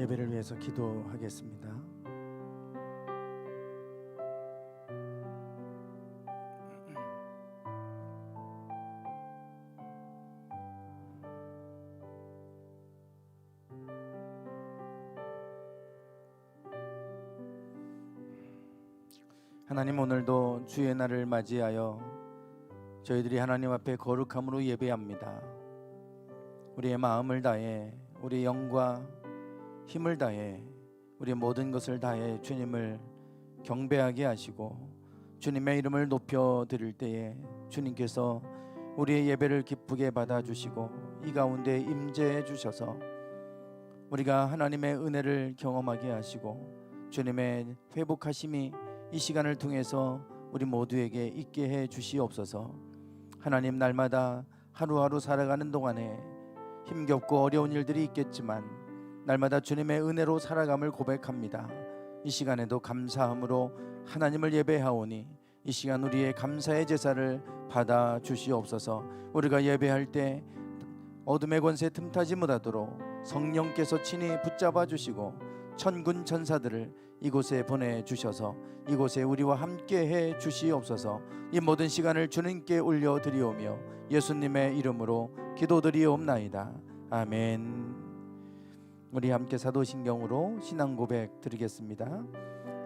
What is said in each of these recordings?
예배를 위해서 기도하겠습니다. 하나님, 오늘도 주의 날을 맞이하여 저희들이 하나님 앞에 거룩함으로 예배합니다. 우리의 마음을 다해, 우리의 영과 힘을 다해, 우리의 모든 것을 다해 주님을 경배하게 하시고 주님의 이름을 높여드릴 때에 주님께서 우리의 예배를 기쁘게 받아주시고 이 가운데 임재해 주셔서 우리가 하나님의 은혜를 경험하게 하시고 주님의 회복하심이 이 시간을 통해서 우리 모두에게 있게 해 주시옵소서. 하나님, 날마다 하루하루 살아가는 동안에 힘겹고 어려운 일들이 있겠지만 날마다 주님의 은혜로 살아감을 고백합니다. 이 시간에도 감사함으로 하나님을 예배하오니 이 시간 우리의 감사의 제사를 받아 주시옵소서. 우리가 예배할 때 어둠의 권세 틈타지 못하도록 성령께서 친히 붙잡아 주시고 천군 천사들을 이곳에 보내주셔서 이곳에 우리와 함께 해 주시옵소서. 이 모든 시간을 주님께 올려드리오며 예수님의 이름으로 기도드리옵나이다. 아멘. 우리 함께 사도신경으로 신앙 고백 드리겠습니다.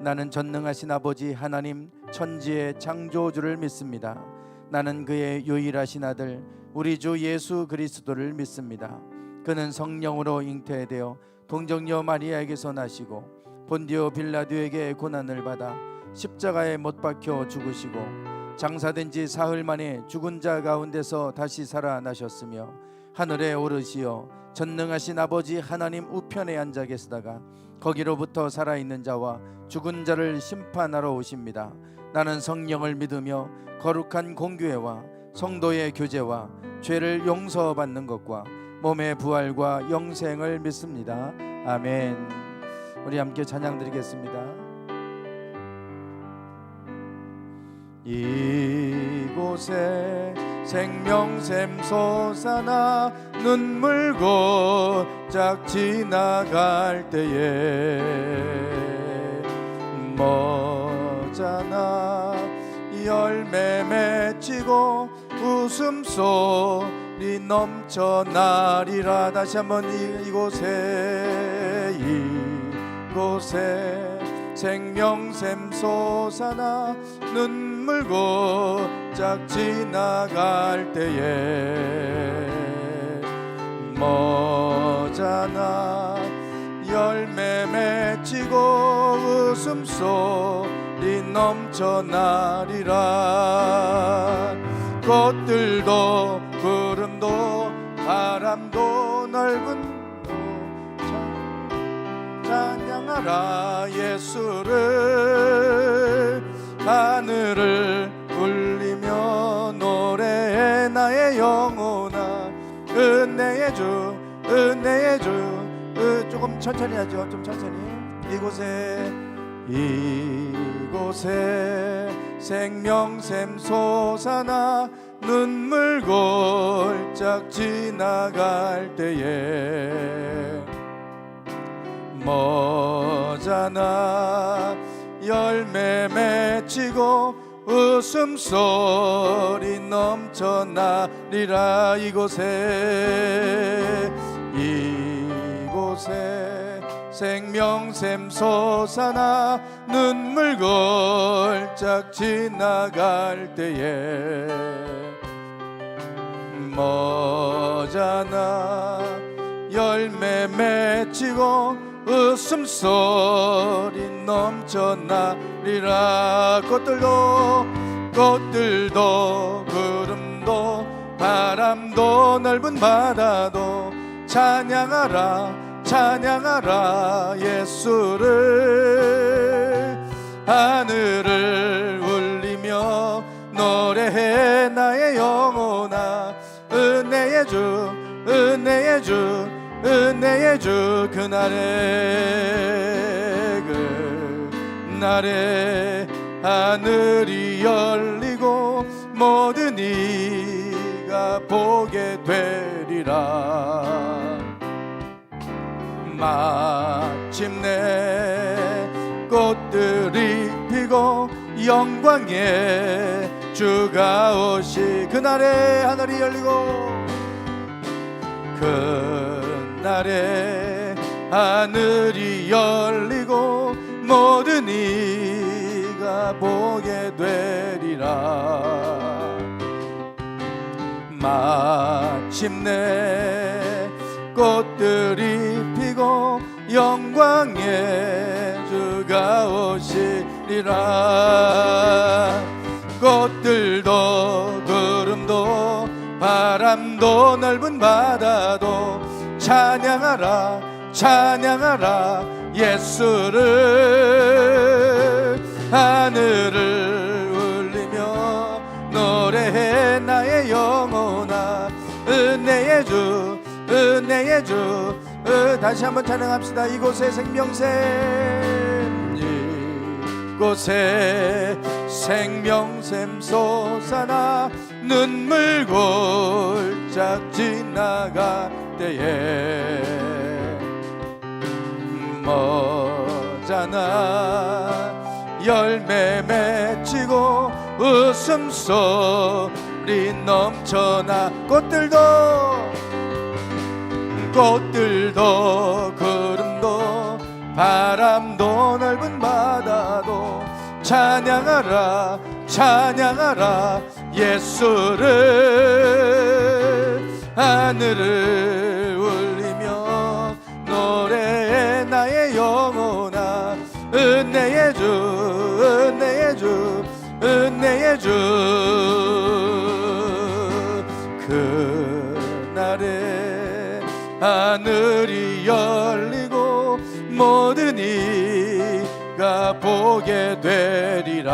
나는 전능하신 아버지 하나님 천지의 창조주를 믿습니다. 나는 그의 유일하신 아들 우리 주 예수 그리스도를 믿습니다. 그는 성령으로 잉태되어 동정녀 마리아에게서 나시고 본디오 빌라도에게 고난을 받아 십자가에 못 박혀 죽으시고 장사된 지 사흘 만에 죽은 자 가운데서 다시 살아나셨으며 하늘에 오르시어 전능하신 아버지 하나님 우편에 앉아 계시다가 거기로부터 살아있는 자와 죽은 자를 심판하러 오십니다. 나는 성령을 믿으며 거룩한 공교회와 성도의 교제와 죄를 용서받는 것과 몸의 부활과 영생을 믿습니다. 아멘. 우리 함께 찬양 드리겠습니다. 이곳에 생명샘 솟아나 눈물 고짝 지나갈 때에 머잖아 열매 맺히고 웃음소리 넘쳐나리라. 다시 한번 이곳에 생명샘 솟아나 눈물 고짝 지나갈 때에 머잖아 열매 맺히고 웃음소리 넘쳐나리라. 꽃들도 구름도 바람도 넓은 찬양하라 예수를. 하늘을 울리며 노래해 나의 영혼아. 은혜의 주 은혜의 주. 조금 천천히 하죠. 좀 천천히. 이곳에 생명샘 솟아나 눈물 골짝 지나갈 때에 머잖아 열매 맺히고 웃음소리 넘쳐나리라. 이곳에 생명샘 솟아나 눈물 골짝 지나갈 때에 머잖아 열매 맺히고 웃음소리 넘쳐나리라. 꽃들도 구름도 바람도 넓은 바다도 찬양하라 찬양하라 예수를. 하늘을 울리며 노래해 나의 영혼아. 은혜의 주 은혜의 주 은혜의 주. 그날에 하늘이 열리고 모든 이가 보게 되리라. 마침내 꽃들이 피고 영광의 주가 오시 그날에 하늘이 열리고 그날에 하늘이 열리고 모든 이가 보게 되리라. 마침내 꽃들이 피고 영광의 주가 오시리라. 꽃들도 구름도 바람도 넓은 바다도 찬양하라 찬양하라 예수를. 하늘을 울리며 노래해 나의 영혼아 은혜의 주 은혜의 주. 다시 한번 찬양합시다. 이곳에 생명샘 이곳에 생명샘 솟아나 눈물 골짝 지나갈 때에 머잖아 열매 맺히고 웃음소리 넘쳐나 꽃들도 구름도 바람도 넓은 바다도 찬양하라 찬양하라 예수를. 하늘을 울리며 노래해 나의 영혼아 은혜의 주 은혜의 주 은혜의 주. 그날에 하늘이 열리고 모든 이가 보게 되리라.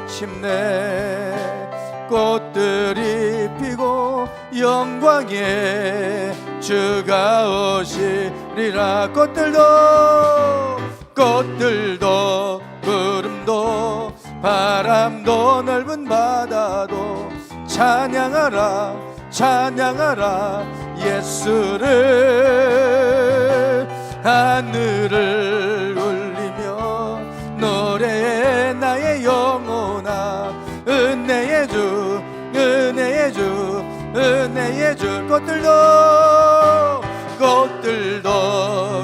마침내 꽃들이 피고 영광의 주가 오시리라. 꽃들도 구름도 바람도 넓은 바다도 찬양하라 찬양하라 예수를. 하늘을 울리며 노래해 나의 영혼아 은혜의 주 은혜의 주 은혜의 주. 꽃들도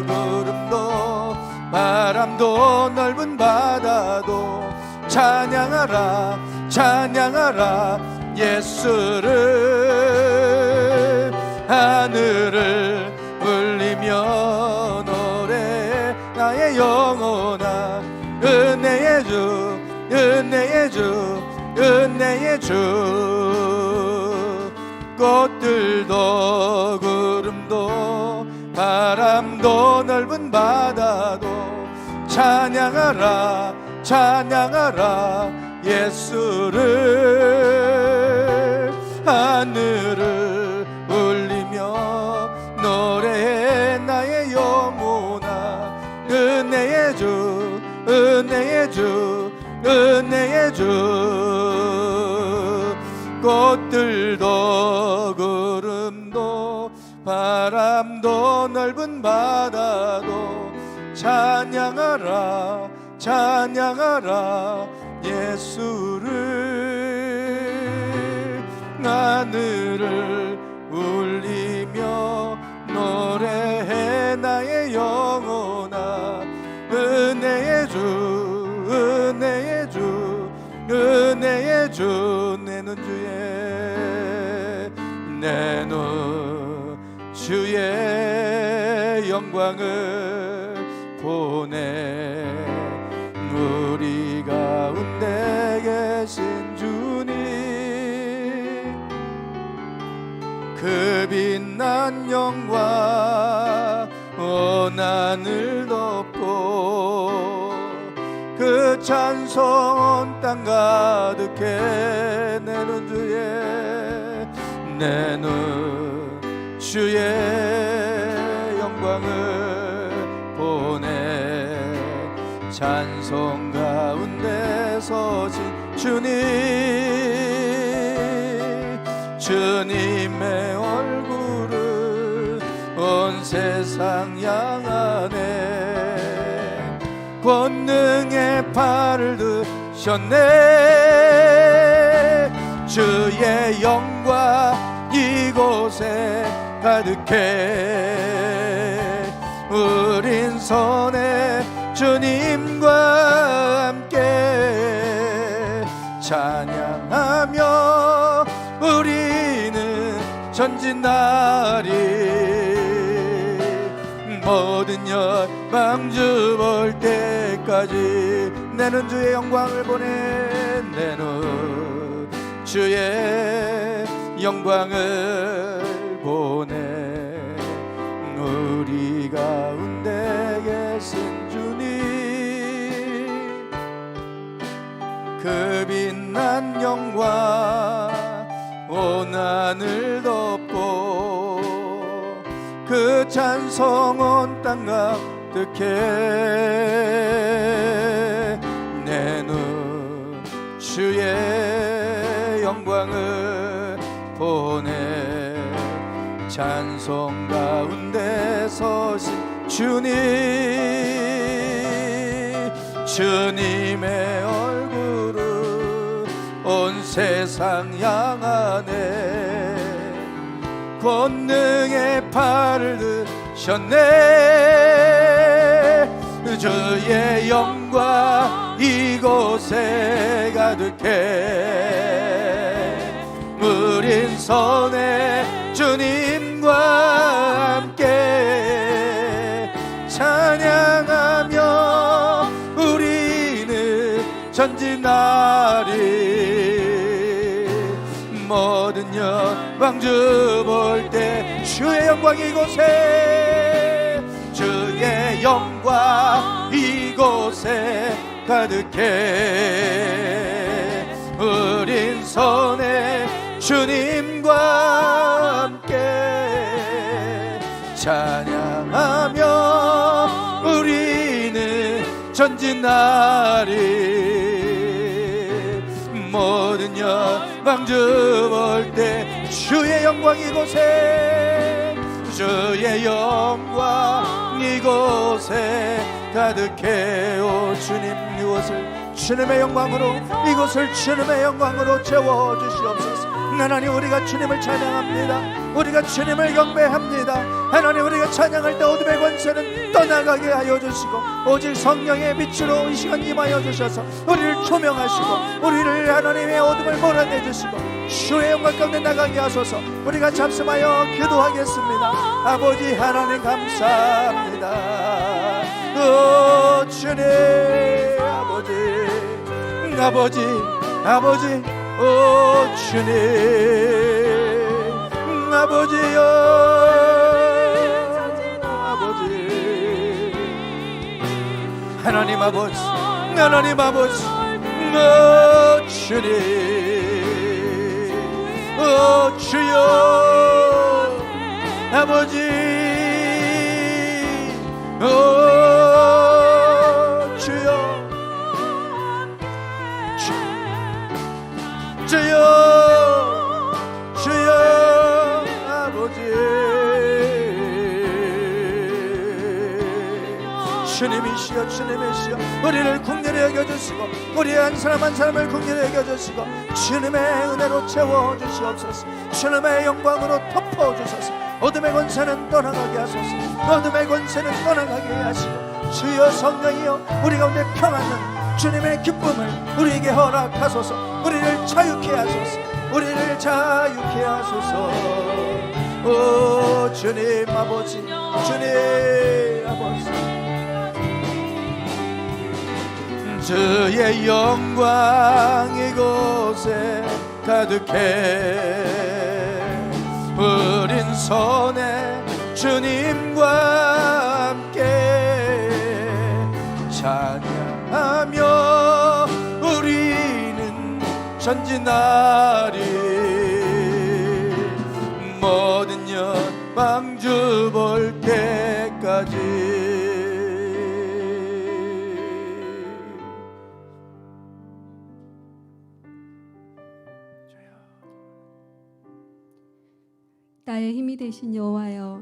구름도 바람도 넓은 바다도 찬양하라 찬양하라 예수를. 하늘을 울리며 노래 나의 영혼아 은혜의 주 은혜의 주 은혜의 주. 꽃들도 구름도 바람도 넓은 바다도 찬양하라 찬양하라 예수를. 하늘을 울리며 노래해 나의 영혼아 은혜의 주 은혜의 주 은혜의 주. 꽃들도 구름도 바람도 넓은 바다도 찬양하라 찬양하라 예수를. 하늘을 울리며 노래해 나의 영혼아 은혜의 주 은혜의 주 은혜의 주. 내 눈 주의 영광을 보내. 우리 가운데 계신 주님 그 빛난 영광 온 하늘 덮고 그 찬송 온 땅 가득해. 내 눈 주의 영광을 보내. 찬송 가운데 서신 주님 주님의 얼굴 온 세상 향하네. 권능의 팔을 드셨네. 주의 영광 이곳에 가득해. 우린 선의 주님과 함께 찬양하며 우리는 전진나리. 모든 열방 주 볼 때까지 내 눈 주의 영광을 보내. 내 눈 주의 영광을 보내. 우리 가운데 계신 주님 그 빛난 영광 온 하늘 덮고 그 찬송 온 땅 가득해. 내 눈 주의 영광을 보내. 찬송 가운데 서신 주님 주님의 얼굴을 온 세상 향하네. 권능의 팔을 드셨네. 주의 영광 이곳에 가득해. 우린 선의 주님과 함께 찬양하며 우리는 전진나리. 모든 영광 주 볼 때 주의 영광 이곳에 주의 영광 이곳에 가득해. 우린 선의 주님과 함께 찬양하며 우리는 전진나리. 모든 영광 주 볼 때 주의 영광 이곳에 주의 영광 이곳에 가득해. 오 주님 이곳을 주님의 영광으로 이곳을 주님의 영광으로 채워주시옵소서. 하나님 우리가 주님을 찬양합니다. 우리가 주님을 경배합니다. 하나님 우리가 찬양할 때 어둠의 권세는 떠나가게 하여 주시고 오직 성령의 빛으로 이 시간 임하여 주셔서 우리를 조명하시고 우리를 하나님의 어둠을 몰아내주시고 주의 영광 가운데 나가게 하소서. 우리가 잠잠하여 기도하겠습니다. 아버지 하나님 감사합니다. 오 주님 아버지 오 주님 아버지여 아버지 하나님 아버지 오 주님 오 주여 아버지 오 주여 아버지 주님이시여 우리를 긍휼히 여겨주시고 우리의 한 사람 한 사람을 긍휼히 여겨주시고 주님의 은혜로 채워주시옵소서. 주님의 영광으로 덮어주소서. 어둠의 권세는 떠나가게 하소서. 어둠의 권세는 떠나가게 하시고 주여 성령이여 우리 가운데 평안은 주님의 기쁨을 우리에게 허락하소서. 우리를 자유케 하소서. 우리를 자유케 하소서. 오 주님 아버지 주님 아버지 주의 영광 이곳에 가득해. 우린 선의 주님과 함께 찬양하며 우리는 전진나리. 모든 영광 주 볼 때까지. 나의 힘이 되신 여호와여,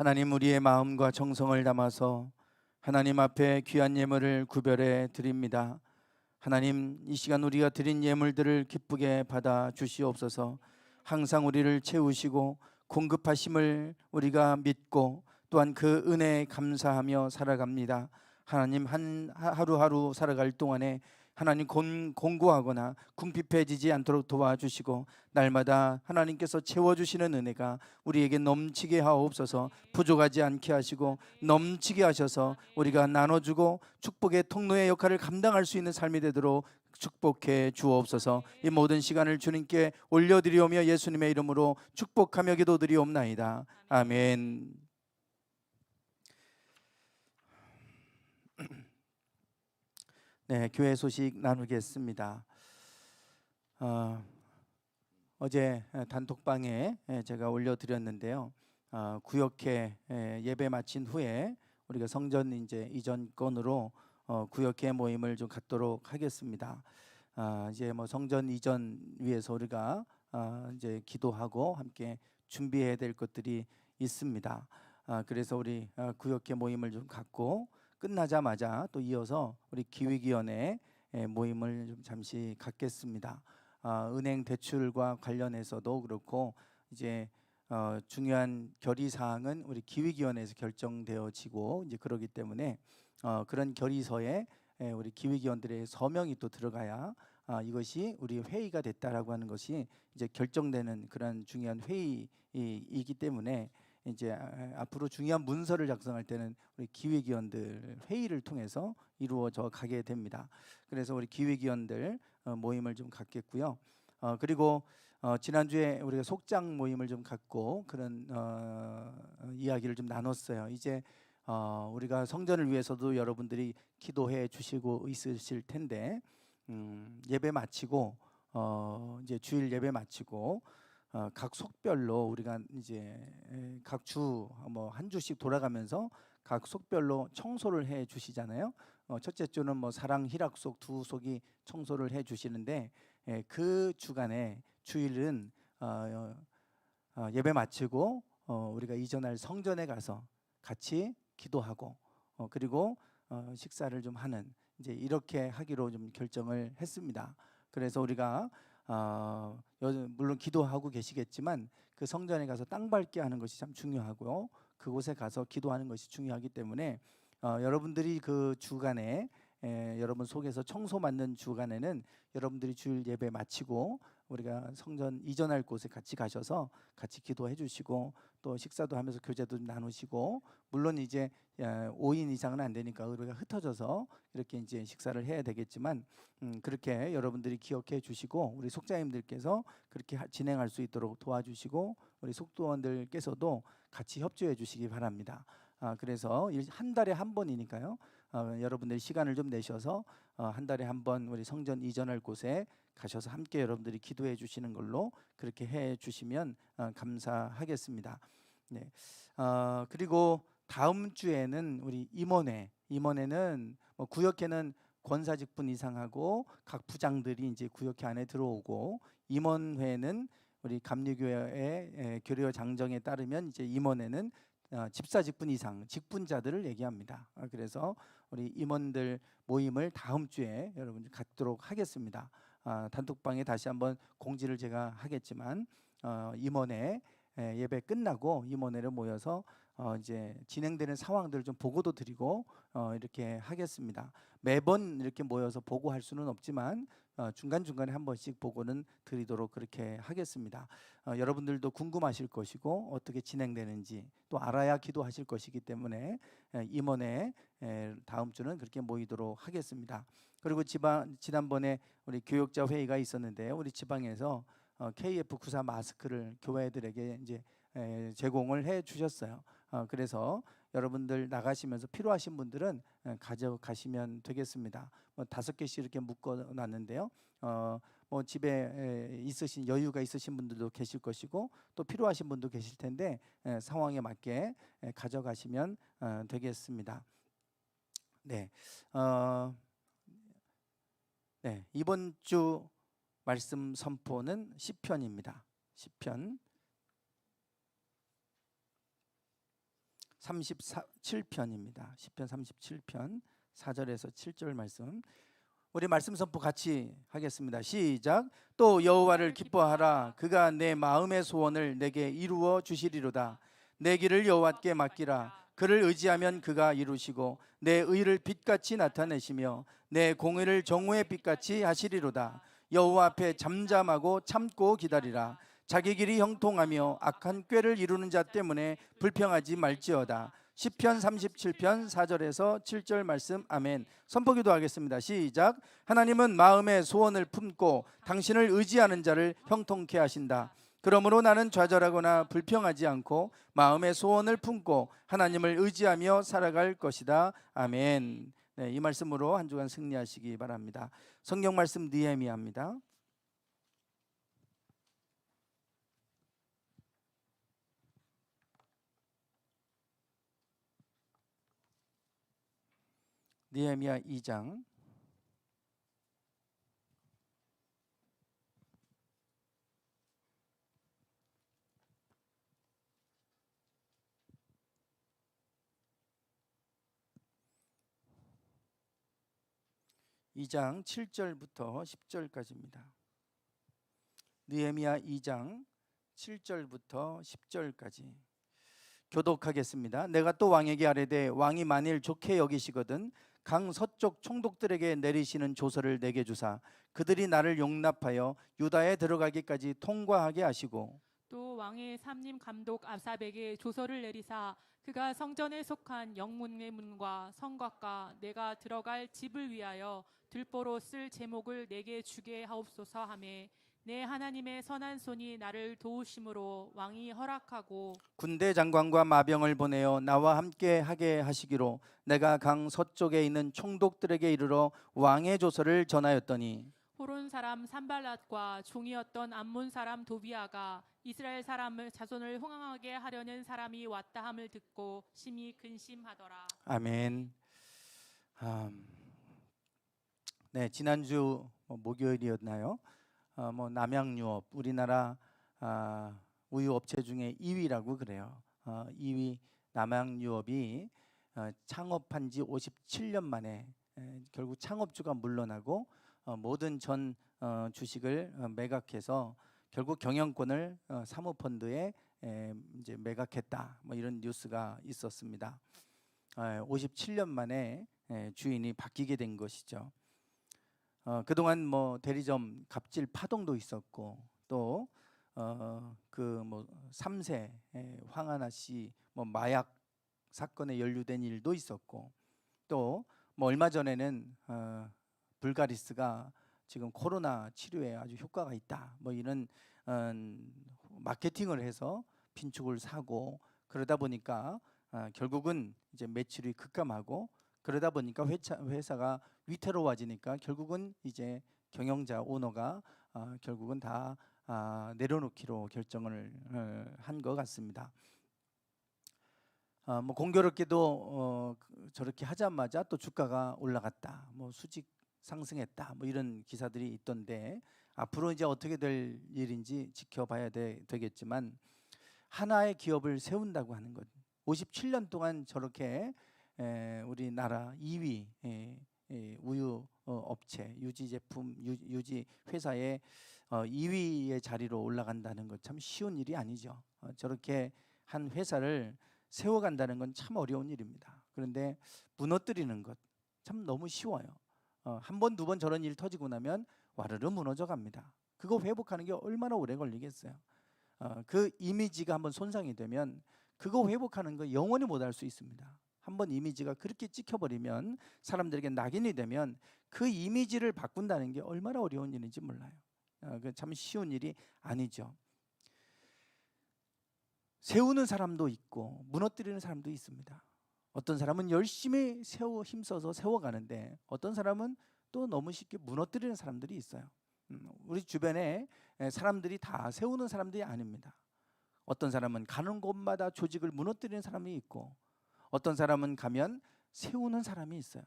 하나님, 우리의 마음과 정성을 담아서 하나님 앞에 귀한 예물을 구별해 드립니다. 하나님, 이 시간 우리가 드린 예물들을 기쁘게 받아 주시옵소서. 항상 우리를 채우시고 공급하심을 우리가 믿고 또한 그 은혜에 감사하며 살아갑니다. 하나님, 하루하루 살아갈 동안에 하나님 공고하거나 궁핍해지지 않도록 도와주시고 날마다 하나님께서 채워주시는 은혜가 우리에게 넘치게 하옵소서. 부족하지 않게 하시고 넘치게 하셔서 우리가 나눠주고 축복의 통로의 역할을 감당할 수 있는 삶이 되도록 축복해 주옵소서. 이 모든 시간을 주님께 올려드리오며 예수님의 이름으로 축복하며 기도드리옵나이다. 아멘. 네, 교회 소식 나누겠습니다. 어제 단톡방에 제가 올려드렸는데요. 구역회 예배 마친 후에 우리가 성전 이제 이전권으로 구역회 모임을 좀 갖도록 하겠습니다. 이제 뭐 성전 이전 위해서 우리가 이제 기도하고 함께 준비해야 될 것들이 있습니다. 그래서 우리 구역회 모임을 좀 갖고 끝나자마자 또 이어서 우리 기획위원회 모임을 좀 잠시 갖겠습니다. 은행 대출과 관련해서도 그렇고 이제 중요한 결의 사항은 우리 기획위원회에서 결정되어지고 이제 그러기 때문에 그런 결의서에 우리 기획위원들의 서명이 또 들어가야 이것이 우리 회의가 됐다라고 하는 것이 이제 결정되는 그런 중요한 회의이기 때문에 이제 앞으로 중요한 문서를 작성할 때는 우리 기획위원들 회의를 통해서 이루어져 가게 됩니다. 그래서 우리 기획위원들 모임을 좀 갖겠고요. 그리고 지난주에 우리가 속장 모임을 좀 갖고 그런 이야기를 좀 나눴어요. 이제 우리가 성전을 위해서도 여러분들이 기도해 주시고 있으실 텐데 예배 마치고 이제 주일 예배 마치고 각 속별로 우리가 이제 각 주 뭐 한 주씩 돌아가면서 각 속별로 청소를 해 주시잖아요. 첫째 주는 뭐 사랑 희락 속 두 속이 청소를 해 주시는데 그 주간에 주일은 예배 마치고 우리가 이전할 성전에 가서 같이 기도하고 그리고 식사를 좀 하는 이제 이렇게 하기로 좀 결정을 했습니다. 그래서 우리가 물론 기도하고 계시겠지만 그 성전에 가서 땅 밟게 하는 것이 참 중요하고요. 그곳에 가서 기도하는 것이 중요하기 때문에 여러분들이 그 주간에 여러분 속에서 청소 맡는 주간에는 여러분들이 주일 예배 마치고 우리가 성전 이전할 곳에 같이 가셔서 같이 기도해 주시고 또 식사도 하면서 교제도 좀 나누시고 물론 이제 5인 이상은 안 되니까 우리가 흩어져서 이렇게 이제 식사를 해야 되겠지만 그렇게 여러분들이 기억해 주시고 우리 속자님들께서 그렇게 진행할 수 있도록 도와주시고 우리 속도원들께서도 같이 협조해 주시기 바랍니다. 그래서 한 달에 한 번이니까요. 여러분들이 시간을 좀 내셔서 한 달에 한 번 우리 성전 이전할 곳에 가셔서 함께 여러분들이 기도해 주시는 걸로 그렇게 해 주시면 감사하겠습니다. 네. 그리고 다음 주에는 우리 임원회는 뭐 구역회는 권사직분 이상하고 각 부장들이 이제 구역회 안에 들어오고 임원회는 우리 감리교회의 교리와 장정에 따르면 이제 임원회는 집사 직분 이상 직분자들을 얘기합니다. 그래서 우리 임원들 모임을 다음 주에 여러분 갖도록 하겠습니다. 단톡방에 다시 한번 공지를 제가 하겠지만 임원회 예배 끝나고 임원회를 모여서 이제 진행되는 상황들을 좀 보고도 드리고 이렇게 하겠습니다. 매번 이렇게 모여서 보고할 수는 없지만 중간중간에 한 번씩 보고는 드리도록 그렇게 하겠습니다. 여러분들도 궁금하실 것이고 어떻게 진행되는지 또 알아야 기도하실 것이기 때문에 임원회 다음 주는 그렇게 모이도록 하겠습니다. 그리고 지난번에 우리 교역자 회의가 있었는데 우리 지방에서 KF94 마스크를 교회들에게 이제 제공을 해 주셨어요. 그래서 여러분들 나가시면서 필요하신 분들은 가져가시면 되겠습니다. 뭐 5개씩 이렇게 묶어 놨는데요. 뭐 집에 있으신 여유가 있으신 분들도 계실 것이고 또 필요하신 분도 계실 텐데 상황에 맞게 가져가시면 되겠습니다. 네, 네, 이번 주 말씀 선포는 시편입니다. 시편 37편입니다. 시편 37편 4절에서 7절 말씀. 우리 말씀 선포 같이 하겠습니다. 시작. 또 여호와를 기뻐하라. 그가 내 마음의 소원을 내게 이루어 주시리로다. 내 길을 여호와께 맡기라. 그를 의지하면 그가 이루시고 내 의를 빛같이 나타내시며 내 공의를 정오의 빛같이 하시리로다. 여호와 앞에 잠잠하고 참고 기다리라. 자기 길이 형통하며 악한 꾀를 이루는 자 때문에 불평하지 말지어다. 시편 37편 4절에서 7절 말씀. 아멘. 선포 기도하겠습니다. 시작. 하나님은 마음의 소원을 품고 당신을 의지하는 자를 형통케 하신다. 그러므로 나는 좌절하거나 불평하지 않고 마음의 소원을 품고 하나님을 의지하며 살아갈 것이다. 아멘. 네, 이 말씀으로 한 주간 승리하시기 바랍니다. 성경 말씀 느헤미야입니다. 느헤미야 2장 7절부터 10절까지입니다. 느헤미야 2장 7절부터 10절까지 교독하겠습니다. 내가 또 왕에게 아뢰되 왕이 만일 좋게 여기시거든 강 서쪽 총독들에게 내리시는 조서를 내게 주사 그들이 나를 용납하여 유다에 들어가기까지 통과하게 하시고 또 왕의 삼림 감독 아삽에게 조서를 내리사 그가 성전에 속한 영문의 문과 성곽과 내가 들어갈 집을 위하여 들보로 쓸 제목을 내게 주게 하옵소서 하매 내 하나님의 선한 손이 나를 도우심으로 왕이 허락하고 군대 장관과 마병을 보내어 나와 함께 하게 하시기로 내가 강 서쪽에 있는 총독들에게 이르러 왕의 조서를 전하였더니 호론 사람 산발랏과 종이었던 암몬 사람 도비아가 이스라엘 사람을 자손을 흥황하게 하려는 사람이 왔다 함을 듣고 심히 근심하더라. 아멘. 네, 지난주 목요일이었나요? 남양유업 우리나라 우유 업체 중에 2위라고 그래요. 2위 남양유업이 창업한 지 57년 만에 결국 창업주가 물러나고 모든 전 주식을 매각해서 결국 경영권을 사모펀드에 이제 매각했다. 뭐 이런 뉴스가 있었습니다. 57년 만에 주인이 바뀌게 된 것이죠. 그동안 뭐 대리점 갑질 파동도 있었고 또 그 뭐 3세 황하나 씨 뭐 마약 사건에 연루된 일도 있었고 또 뭐 얼마 전에는 불가리스가 지금 코로나 치료에 아주 효과가 있다. 뭐 이런 마케팅을 해서 빈축을 사고 그러다 보니까 결국은 이제 매출이 급감하고 그러다 보니까 회사가 위태로워지니까 결국은 이제 경영자 오너가 결국은 다 내려놓기로 결정을 한 것 같습니다. 뭐 공교롭게도 저렇게 하자마자 또 주가가 올라갔다. 뭐 수직 상승했다. 뭐 이런 기사들이 있던데 앞으로 이제 어떻게 될 일인지 지켜봐야 되겠지만 하나의 기업을 세운다고 하는 것. 57년 동안 저렇게 우리나라 2위 우유 업체 유지 제품 유지 회사의 2위의 자리로 올라간다는 것 참 쉬운 일이 아니죠. 저렇게 한 회사를 세워간다는 건 참 어려운 일입니다. 그런데 무너뜨리는 것 참 너무 쉬워요. 한 번, 두 번 저런 일 터지고 나면 와르르 무너져 갑니다. 그거 회복하는 게 얼마나 오래 걸리겠어요. 그 이미지가 한번 손상이 되면 그거 회복하는 거 영원히 못할 수 있습니다. 한번 이미지가 그렇게 찍혀버리면 사람들에게 낙인이 되면 그 이미지를 바꾼다는 게 얼마나 어려운 일인지 몰라요. 그 참 쉬운 일이 아니죠. 세우는 사람도 있고 무너뜨리는 사람도 있습니다. 어떤 사람은 열심히 힘써서 세워가는데 어떤 사람은 또 너무 쉽게 무너뜨리는 사람들이 있어요. 우리 주변에 사람들이 다 세우는 사람들이 아닙니다. 어떤 사람은 가는 곳마다 조직을 무너뜨리는 사람이 있고 어떤 사람은 가면 세우는 사람이 있어요.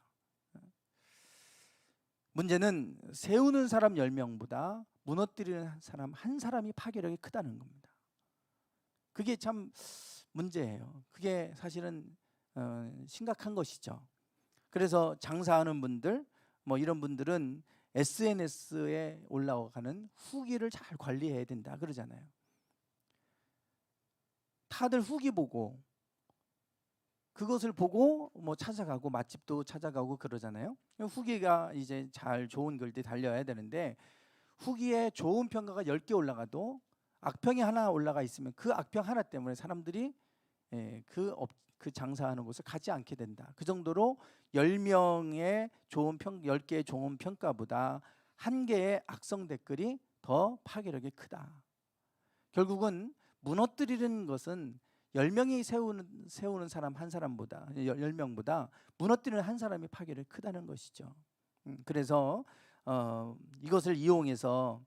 문제는 세우는 사람 10명보다 무너뜨리는 사람 한 사람이 파괴력이 크다는 겁니다. 그게 참 문제예요. 그게 사실은 심각한 것이죠. 그래서 장사하는 분들, 뭐 이런 분들은 SNS에 올라가는 후기를 잘 관리해야 된다 그러잖아요. 다들 후기 보고 그것을 보고 뭐 찾아가고 맛집도 찾아가고 그러잖아요. 후기가 이제 잘 좋은 글들이 달려야 되는데, 후기에 좋은 평가가 10개 올라가도 악평이 하나 올라가 있으면 그 악평 하나 때문에 사람들이 그 장사하는 곳을 가지 않게 된다. 그 정도로 10명의 좋은 10개의 좋은 평가보다 1개의 악성 댓글이 더 파괴력이 크다. 결국은 무너뜨리는 것은 10명이 세우는 사람 한 사람보다, 10명보다 무너뜨리는 한 사람이 파괴력이 크다는 것이죠. 그래서 이것을 이용해서,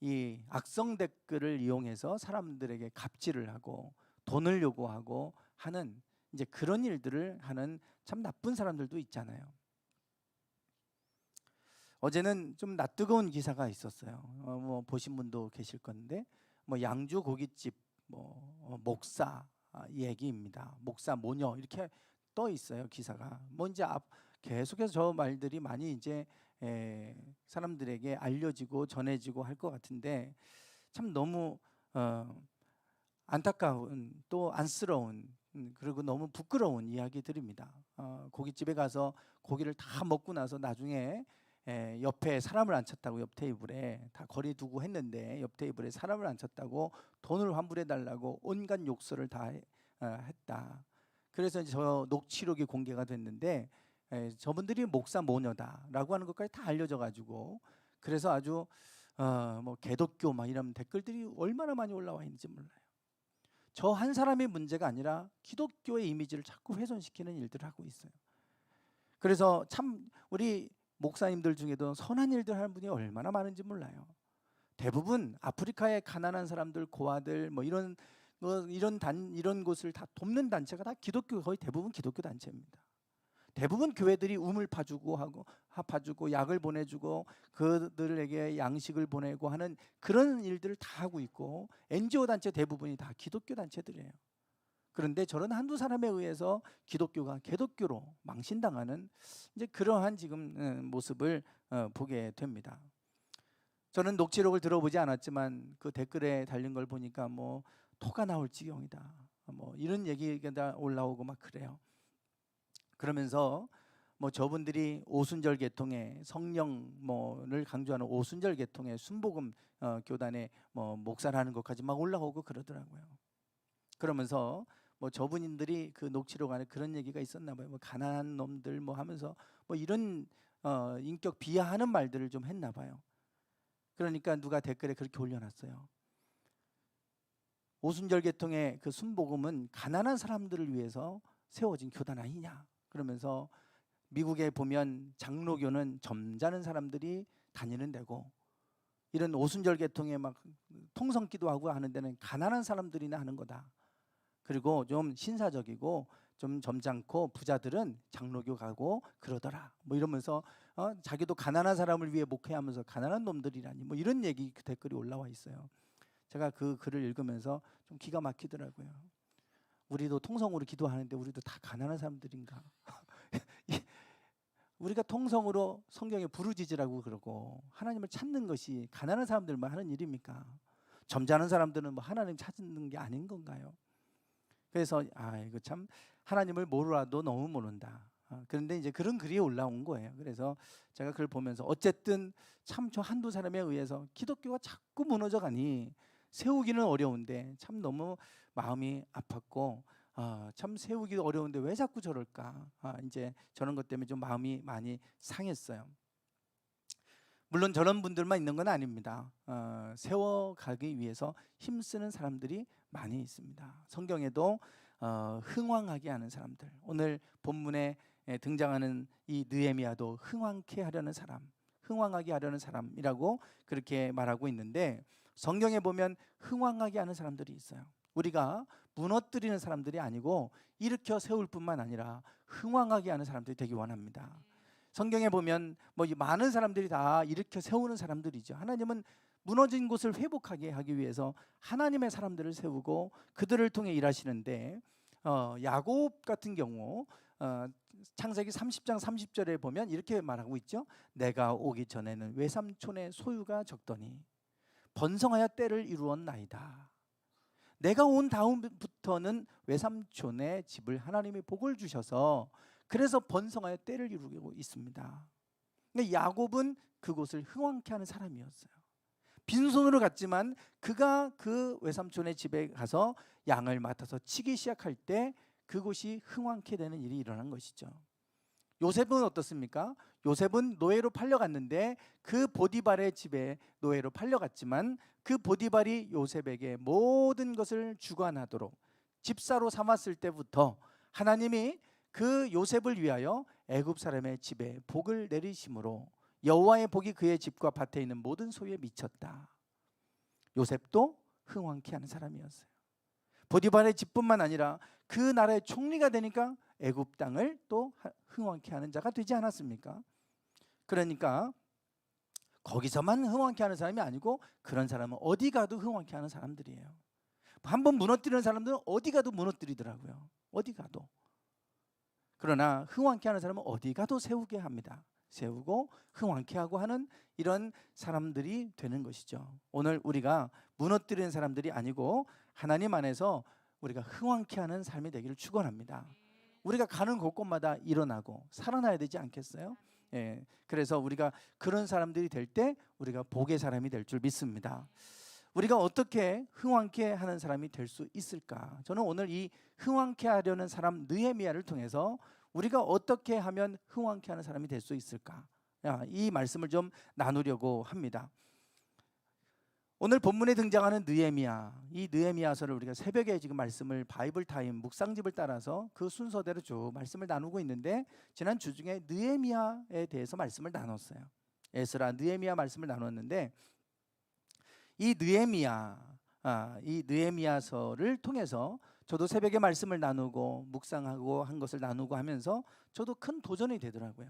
이 악성 댓글을 이용해서 사람들에게 갑질을 하고 돈을 요구하고 하는 이제 그런 일들을 하는 참 나쁜 사람들도 있잖아요. 어제는 좀 낯뜨거운 기사가 있었어요. 뭐 보신 분도 계실 건데, 뭐 양주 고깃집 목사 얘기입니다. 목사 모녀 이렇게 떠 있어요, 기사가. 뭐 이제 계속해서 저 말들이 많이 이제 사람들에게 알려지고 전해지고 할 것 같은데, 참 너무 안타까운, 또 안쓰러운, 그리고 너무 부끄러운 이야기들입니다. 고깃집에 가서 고기를 다 먹고 나서 나중에 옆에 사람을 앉혔다고, 옆 테이블에 다 거리 두고 했는데 옆 테이블에 사람을 앉혔다고 돈을 환불해 달라고 온갖 욕설을 다 했다. 그래서 이제 저 녹취록이 공개가 됐는데, 저분들이 목사 모녀다라고 하는 것까지 다 알려져 가지고, 그래서 아주 뭐 개독교 막 이런 댓글들이 얼마나 많이 올라와 있는지 몰라요. 저 한 사람의 문제가 아니라 기독교의 이미지를 자꾸 훼손시키는 일들을 하고 있어요. 그래서 참 우리 목사님들 중에도 선한 일들 하는 분이 얼마나 많은지 몰라요. 대부분 아프리카의 가난한 사람들, 고아들 뭐 이런 곳을 다 돕는 단체가 다 거의 대부분 기독교 단체입니다. 대부분 교회들이 우물 파주고 약을 보내주고 그들에게 양식을 보내고 하는 그런 일들을 다 하고 있고, NGO 단체 대부분이 다 기독교 단체들이에요. 그런데 저런 한두 사람에 의해서 기독교가 개독교로 망신당하는 이제 그러한 지금 모습을 보게 됩니다. 저는 녹취록을 들어보지 않았지만 그 댓글에 달린 걸 보니까 뭐 토가 나올 지경이다, 뭐 이런 얘기가 올라오고 막 그래요. 그러면서 뭐 저분들이 오순절 계통의 성령을 강조하는 오순절 계통의 순복음 교단의 뭐 목사라는 것까지 막 올라오고 그러더라고요. 그러면서 뭐 저분들이 그 녹취록 안에 그런 얘기가 있었나 봐요. 뭐 가난한 놈들 뭐 하면서 뭐 이런 인격 비하하는 말들을 좀 했나 봐요. 그러니까 누가 댓글에 그렇게 올려놨어요. 오순절 계통의 그 순복음은 가난한 사람들을 위해서 세워진 교단 아니냐. 그러면서 미국에 보면 장로교는 점잖은 사람들이 다니는 데고, 이런 오순절 계통에 막 통성기도하고 하는 데는 가난한 사람들이나 하는 거다. 그리고 좀 신사적이고 좀 점잖고 부자들은 장로교 가고 그러더라. 뭐 이러면서 자기도 가난한 사람을 위해 목회하면서 가난한 놈들이라니 뭐 이런 얘기 그 댓글이 올라와 있어요. 제가 그 글을 읽으면서 좀 기가 막히더라고요. 우리도 통성으로 기도하는데 우리도 다 가난한 사람들인가? 우리가 통성으로 성경에 부르짖으라고 그러고 하나님을 찾는 것이 가난한 사람들만 하는 일입니까? 점잖은 사람들은 뭐 하나님 찾는 게 아닌 건가요? 그래서 이거 참 하나님을 모르라도 너무 모른다. 그런데 이제 그런 글이 올라온 거예요. 그래서 제가 그걸 보면서 어쨌든 참 저 한두 사람에 의해서 기독교가 자꾸 무너져 가니 세우기는 어려운데 참 너무 마음이 아팠고, 참 세우기도 어려운데 왜 자꾸 저럴까? 이제 저런 것 때문에 좀 마음이 많이 상했어요. 물론 저런 분들만 있는 건 아닙니다. 세워가기 위해서 힘쓰는 사람들이 많이 있습니다. 성경에도 흥왕하게 하는 사람들, 오늘 본문에 등장하는 이 느헤미야도 흥왕케 하려는 사람, 흥왕하게 하려는 사람이라고 그렇게 말하고 있는데, 성경에 보면 흥왕하게 하는 사람들이 있어요. 우리가 무너뜨리는 사람들이 아니고 일으켜 세울 뿐만 아니라 흥왕하게 하는 사람들이 되기 원합니다. 성경에 보면 뭐 많은 사람들이 다 일으켜 세우는 사람들이죠. 하나님은 무너진 곳을 회복하게 하기 위해서 하나님의 사람들을 세우고 그들을 통해 일하시는데 야곱 같은 경우 창세기 30장 30절에 보면 이렇게 말하고 있죠. 내가 오기 전에는 외삼촌의 소유가 적더니 번성하여 때를 이루었나이다. 내가 온 다음부터는 외삼촌의 집을 하나님이 복을 주셔서 그래서 번성하여 때를 이루고 있습니다. 그러니까 야곱은 그곳을 흥왕케 하는 사람이었어요. 빈손으로 갔지만 그가 그 외삼촌의 집에 가서 양을 맡아서 치기 시작할 때 그곳이 흥왕케 되는 일이 일어난 것이죠. 요셉은 어떻습니까? 요셉은 노예로 팔려갔는데 그 보디발의 집에 노예로 팔려갔지만 그 보디발이 요셉에게 모든 것을 주관하도록 집사로 삼았을 때부터 하나님이 그 요셉을 위하여 애굽 사람의 집에 복을 내리심으로 여호와의 복이 그의 집과 밭에 있는 모든 소유에 미쳤다. 요셉도 흥왕케 하는 사람이었어요. 보디발의 집뿐만 아니라 그 나라의 총리가 되니까 애굽 땅을 또 흥왕케 하는 자가 되지 않았습니까? 그러니까 거기서만 흥왕케 하는 사람이 아니고 그런 사람은 어디 가도 흥왕케 하는 사람들이에요. 한번 무너뜨리는 사람들은 어디 가도 무너뜨리더라고요. 어디 가도. 그러나 흥왕케 하는 사람은 어디 가도 세우게 합니다. 세우고 흥왕케 하고 하는 이런 사람들이 되는 것이죠. 오늘 우리가 무너뜨리는 사람들이 아니고 하나님 안에서 우리가 흥왕케 하는 삶이 되기를 축원합니다. 우리가 가는 곳곳마다 일어나고 살아나야 되지 않겠어요? 예, 그래서 우리가 그런 사람들이 될 때 우리가 복의 사람이 될 줄 믿습니다. 우리가 어떻게 흥왕케 하는 사람이 될 수 있을까? 저는 오늘 이 흥왕케 하려는 사람 느헤미야를 통해서 우리가 어떻게 하면 흥왕케 하는 사람이 될 수 있을까? 이 말씀을 좀 나누려고 합니다. 오늘 본문에 등장하는 느헤미야, 이 느헤미야서를 우리가 새벽에 지금 말씀을 바이블 타임 묵상집을 따라서 그 순서대로 쭉 말씀을 나누고 있는데 지난 주 중에 느헤미야에 대해서 말씀을 나눴어요. 에스라, 느헤미야 말씀을 나눴는데 이 느헤미야서를 통해서 저도 새벽에 말씀을 나누고 묵상하고 한 것을 나누고 하면서 저도 큰 도전이 되더라고요.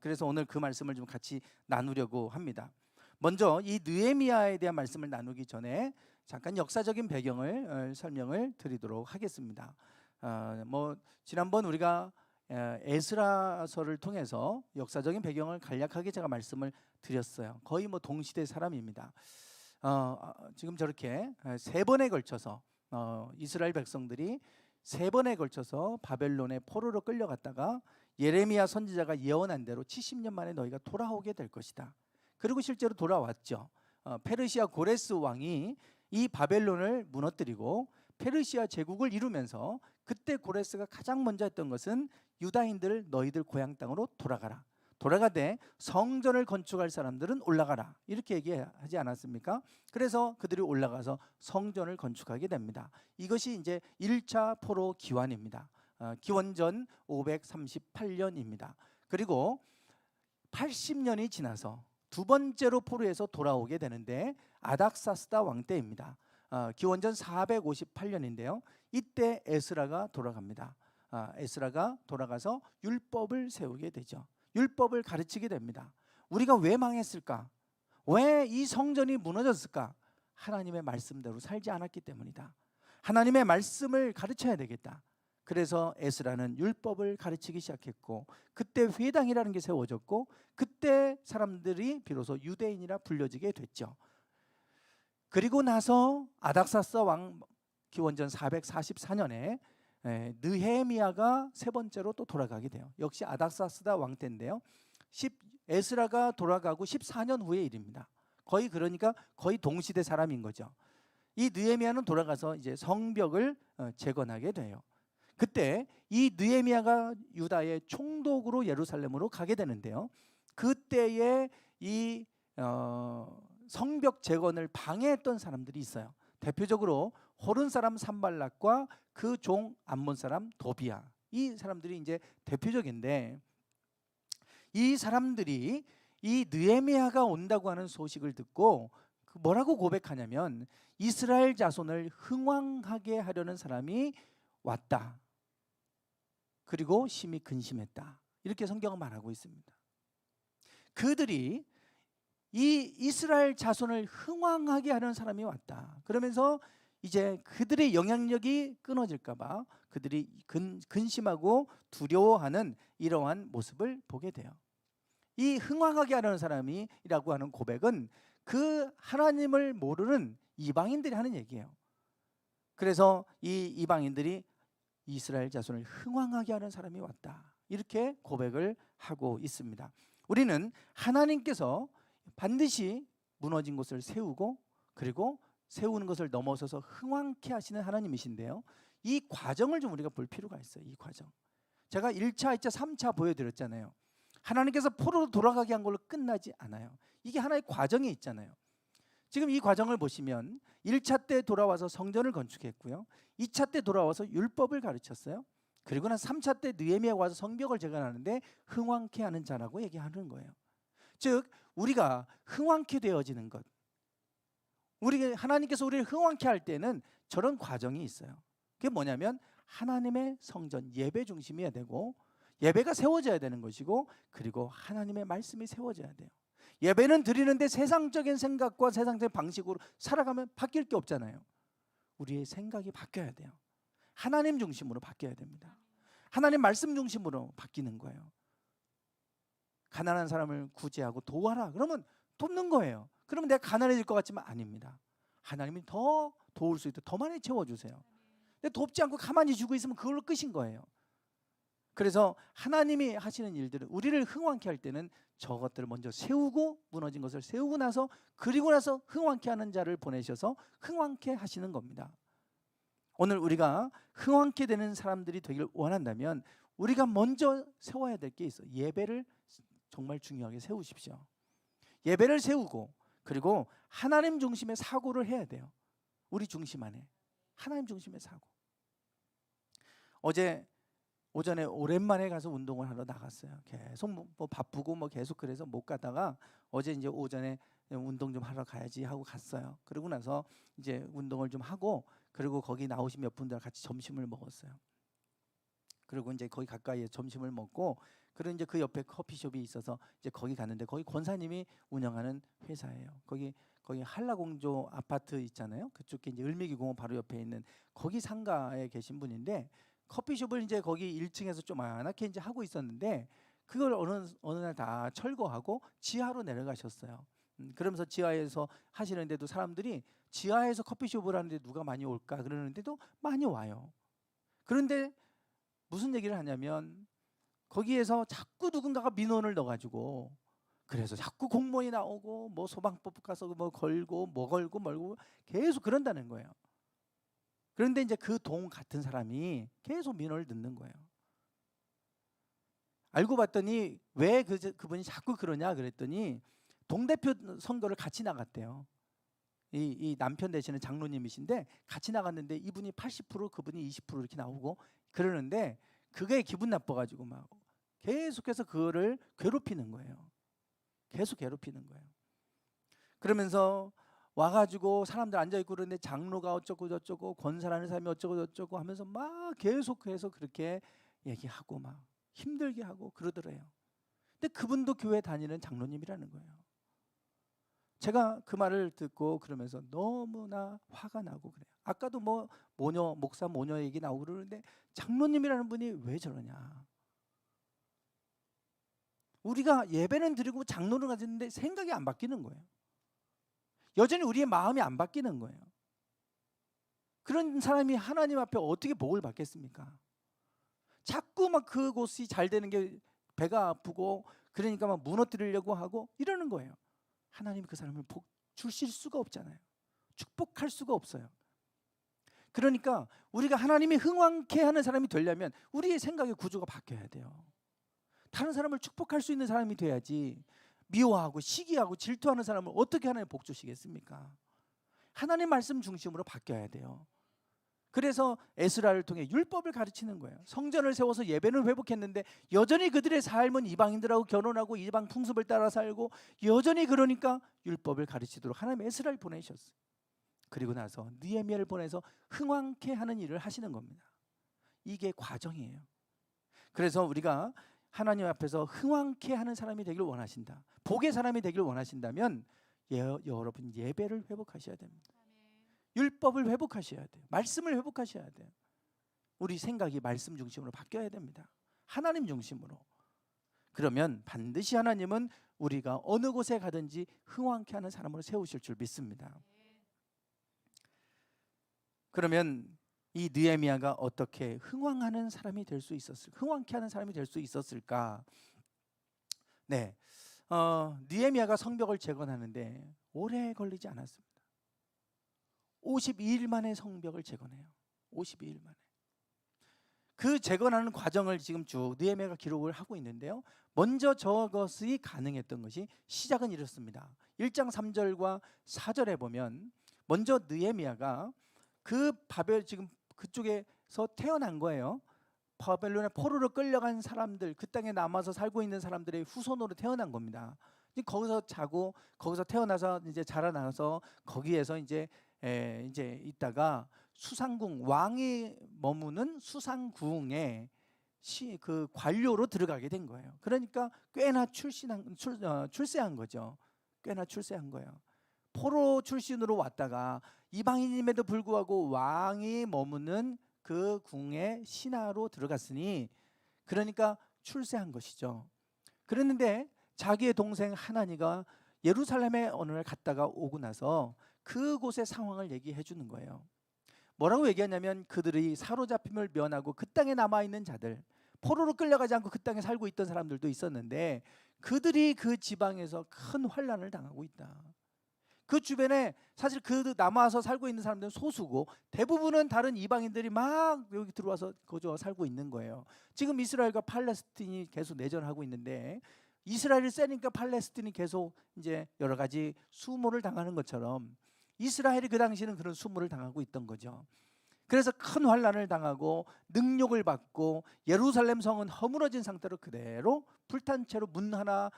그래서 오늘 그 말씀을 좀 같이 나누려고 합니다. 먼저 이 느헤미야에 대한 말씀을 나누기 전에 잠깐 역사적인 배경을 설명을 드리도록 하겠습니다. 지난번 우리가 에스라서를 통해서 역사적인 배경을 간략하게 제가 말씀을 드렸어요. 거의 동시대 사람입니다. 지금 저렇게 세 번에 걸쳐서 이스라엘 백성들이 세 번에 걸쳐서 바벨론의 포로로 끌려갔다가 예레미야 선지자가 예언한 대로 70년 만에 너희가 돌아오게 될 것이다. 그리고 실제로 돌아왔죠. 페르시아 고레스 왕이 이 바벨론을 무너뜨리고 페르시아 제국을 이루면서 그때 고레스가 가장 먼저 했던 것은 유다인들 너희들 고향 땅으로 돌아가라. 돌아가되 성전을 건축할 사람들은 올라가라. 이렇게 얘기하지 않았습니까? 그래서 그들이 올라가서 성전을 건축하게 됩니다. 이것이 이제 1차 포로 기환입니다. 기원전 538년입니다. 그리고 80년이 지나서 두 번째로 포로에서 돌아오게 되는데 아닥사스다 왕 때입니다. 기원전 458년인데요. 이때 에스라가 돌아갑니다. 에스라가 돌아가서 율법을 세우게 되죠. 율법을 가르치게 됩니다. 우리가 왜 망했을까? 왜 이 성전이 무너졌을까? 하나님의 말씀대로 살지 않았기 때문이다. 하나님의 말씀을 가르쳐야 되겠다. 그래서 에스라는 율법을 가르치기 시작했고 그때 회당이라는 게 세워졌고 그때 사람들이 비로소 유대인이라 불려지게 됐죠. 그리고 나서 아닥사스 왕 기원전 444년에 느헤미야가 세 번째로 또 돌아가게 돼요. 역시 아닥사스다 왕 때인데요. 에스라가 돌아가고 14년 후의 일입니다. 그러니까 거의 동시대 사람인 거죠. 이 느헤미야는 돌아가서 이제 성벽을 재건하게 돼요. 그때 이 느헤미야가 유다의 총독으로 예루살렘으로 가게 되는데요. 그때에 이 성벽 재건을 방해했던 사람들이 있어요. 대표적으로 호른 사람 산발락과 그 종 암몬 사람 도비야. 이 사람들이 이제 대표적인데 이 사람들이 이 느헤미야가 온다고 하는 소식을 듣고 뭐라고 고백하냐면 이스라엘 자손을 흥왕하게 하려는 사람이 왔다. 그리고 심히 근심했다. 이렇게 성경은 말하고 있습니다. 그들이 이 이스라엘 자손을 흥왕하게 하는 사람이 왔다. 그러면서 이제 그들의 영향력이 끊어질까 봐 그들이 근심하고 두려워하는 이러한 모습을 보게 돼요. 이 흥왕하게 하는 사람이라고 하는 고백은 그 하나님을 모르는 이방인들이 하는 얘기예요. 그래서 이 이방인들이 이스라엘 자손을 흥왕하게 하는 사람이 왔다, 이렇게 고백을 하고 있습니다. 우리는 하나님께서 반드시 무너진 곳을 세우고 그리고 세우는 것을 넘어서서 흥왕케 하시는 하나님이신데요, 이 과정을 좀 우리가 볼 필요가 있어요. 이 과정, 제가 1차, 2차, 3차 보여드렸잖아요. 하나님께서 포로로 돌아가게 한 걸로 끝나지 않아요. 이게 하나의 과정이 있잖아요. 지금 이 과정을 보시면 1차 때 돌아와서 성전을 건축했고요, 2차 때 돌아와서 율법을 가르쳤어요. 그리고 난 3차 때 느헤미야가 와서 성벽을 재건하는데 흥왕케 하는 자라고 얘기하는 거예요. 즉 우리가 흥왕케 되어지는 것, 우리 하나님께서 우리를 흥왕케 할 때는 저런 과정이 있어요. 그게 뭐냐면 하나님의 성전, 예배 중심이어야 되고, 예배가 세워져야 되는 것이고, 그리고 하나님의 말씀이 세워져야 돼요. 예배는 드리는데 세상적인 생각과 세상적인 방식으로 살아가면 바뀔 게 없잖아요. 우리의 생각이 바뀌어야 돼요. 하나님 중심으로 바뀌어야 됩니다. 하나님 말씀 중심으로 바뀌는 거예요. 가난한 사람을 구제하고 도와라 그러면 돕는 거예요. 그러면 내가 가난해질 것 같지만 아닙니다. 하나님이 더 도울 수 있도록 더 많이 채워주세요. 근데 돕지 않고 가만히 주고 있으면 그걸로 끝인 거예요. 그래서 하나님이 하시는 일들은, 우리를 흥왕케 할 때는 저것들을 먼저 세우고, 무너진 것을 세우고 나서, 그리고 나서 흥왕케 하는 자를 보내셔서 흥왕케 하시는 겁니다. 오늘 우리가 흥왕케 되는 사람들이 되길 원한다면 우리가 먼저 세워야 될 게 있어요. 예배를 정말 중요하게 세우십시오. 예배를 세우고, 그리고 하나님 중심의 사고를 해야 돼요. 우리 중심 안에 하나님 중심의 사고. 어제 오전에 오랜만에 가서 운동을 하러 나갔어요. 계속 뭐 바쁘고 뭐 계속 그래서 못 가다가 어제 이제 오전에 운동 좀 하러 가야지 하고 갔어요. 그러고 나서 이제 운동을 좀 하고, 그리고 거기 나오신 몇 분들 같이 점심을 먹었어요. 그리고 이제 거기 가까이에 점심을 먹고, 그리고 이제 그 옆에 커피숍이 있어서 이제 거기 갔는데, 거기 권사님이 운영하는 회사예요. 거기 한라공조 아파트 있잖아요. 그쪽에 이제 을미기 공원 바로 옆에 있는 거기 상가에 계신 분인데, 커피숍을 이제 거기 1층에서 조그맣게 이제 하고 있었는데, 그걸 어느 날 다 철거하고 지하로 내려가셨어요. 그러면서 지하에서 하시는데도 사람들이 지하에서 커피숍을 하는데 누가 많이 올까 그러는데도 많이 와요. 그런데 무슨 얘기를 하냐면 거기에서 자꾸 누군가가 민원을 넣어가지고, 그래서 자꾸 공무원이 나오고 뭐 소방법 가서 뭐 걸고 뭐 걸고 말고 계속 그런다는 거예요. 그런데 이제 그 동 같은 사람이 계속 민원을 넣는 거예요. 알고 봤더니 왜 그분이 자꾸 그러냐 그랬더니, 동대표 선거를 같이 나갔대요. 이 남편 되시는 장로님이신데 같이 나갔는데 이분이 80% 그분이 20% 이렇게 나오고 그러는데, 그게 기분 나빠가지고 막 계속해서 그거를 괴롭히는 거예요. 계속 괴롭히는 거예요. 그러면서 와가지고 사람들 앉아있고 그러는데 장로가 어쩌고 저쩌고, 권사라는 사람이 어쩌고 저쩌고 하면서 막 계속해서 그렇게 얘기하고 막 힘들게 하고 그러더래요. 근데 그분도 교회 다니는 장로님이라는 거예요. 제가 그 말을 듣고 그러면서 너무나 화가 나고 그래요. 아까도 뭐 목사 모녀 얘기 나오고 그러는데 장로님이라는 분이 왜 저러냐. 우리가 예배는 드리고 장로를 가졌는데 생각이 안 바뀌는 거예요. 여전히 우리의 마음이 안 바뀌는 거예요. 그런 사람이 하나님 앞에 어떻게 복을 받겠습니까? 자꾸 막 그곳이 잘 되는 게 배가 아프고, 그러니까 막 무너뜨리려고 하고 이러는 거예요. 하나님이 그 사람을 복 주실 수가 없잖아요. 축복할 수가 없어요. 그러니까 우리가 하나님이 흥왕케 하는 사람이 되려면 우리의 생각의 구조가 바뀌어야 돼요. 다른 사람을 축복할 수 있는 사람이 돼야지, 미워하고 시기하고 질투하는 사람을 어떻게 하나님 복 주시겠습니까? 하나님 말씀 중심으로 바뀌어야 돼요. 그래서 에스라를 통해 율법을 가르치는 거예요. 성전을 세워서 예배는 회복했는데 여전히 그들의 삶은 이방인들하고 결혼하고 이방 풍습을 따라 살고, 여전히 그러니까 율법을 가르치도록 하나님 에스라를 보내셨어요. 그리고 나서 느헤미야를 보내서 흥왕케 하는 일을 하시는 겁니다. 이게 과정이에요. 그래서 우리가 하나님 앞에서 흥왕케 하는 사람이 되기를 원하신다, 복의 사람이 되기를 원하신다면 여러분 예배를 회복하셔야 됩니다. 율법을 회복하셔야 돼요. 말씀을 회복하셔야 돼요. 우리 생각이 말씀 중심으로 바뀌어야 됩니다. 하나님 중심으로. 그러면 반드시 하나님은 우리가 어느 곳에 가든지 흥왕케 하는 사람으로 세우실 줄 믿습니다. 그러면 이 느헤미야가 어떻게 흥왕하는 사람이 될 수 있었을까? 흥왕케 하는 사람이 될 수 있었을까? 네, 느헤미야가 성벽을 재건하는데 오래 걸리지 않았습니다. 52일 만에 성벽을 재건해요. 52일 만에. 그 재건하는 과정을 지금 쭉 느헤미야가 기록을 하고 있는데요. 먼저 저것이 가능했던 것이 시작은 이렇습니다. 1장 3절과 4절에 보면 먼저 느헤미야가 그 바벨 지금 그쪽에서 태어난 거예요. 바벨론의 포로로 끌려간 사람들, 그 땅에 남아서 살고 있는 사람들의 후손으로 태어난 겁니다. 거기서 자고 거기서 태어나서 이제 자라나서 거기에서 이제 있다가 수상궁, 왕이 머무는 수상궁에 그 관료로 들어가게 된 거예요. 그러니까 꽤나 출세한 거죠. 꽤나 출세한 거예요. 포로 출신으로 왔다가 이방인임에도 불구하고 왕이 머무는 그 궁의 신하로 들어갔으니 그러니까 출세한 것이죠. 그랬는데 자기의 동생 하나니가 예루살렘에 어느 날 갔다가 오고 나서 그곳의 상황을 얘기해 주는 거예요. 뭐라고 얘기하냐면 그들이 사로잡힘을 면하고 그 땅에 남아있는 자들, 포로로 끌려가지 않고 그 땅에 살고 있던 사람들도 있었는데 그들이 그 지방에서 큰 환난을 당하고 있다. 그 주변에 사실 그 남아서 살고 있는 사람들은 소수고 대부분은 다른 이방인들이 막 여기 들어와서 거주하고 살고 있는 거예요. 지금 이스라엘과 팔레스틴이 계속 내전하고 있는데 이스라엘이 세니까 팔레스틴이 계속 이제 여러 가지 수모를 당하는 것처럼 이스라엘이 그 당시에는 그런 수모를 당하고 있던 거죠. 그래서 큰 환난을 당하고 능욕을 받고 예루살렘 성은 허물어진 상태로 그대로 불탄 채로 문 하나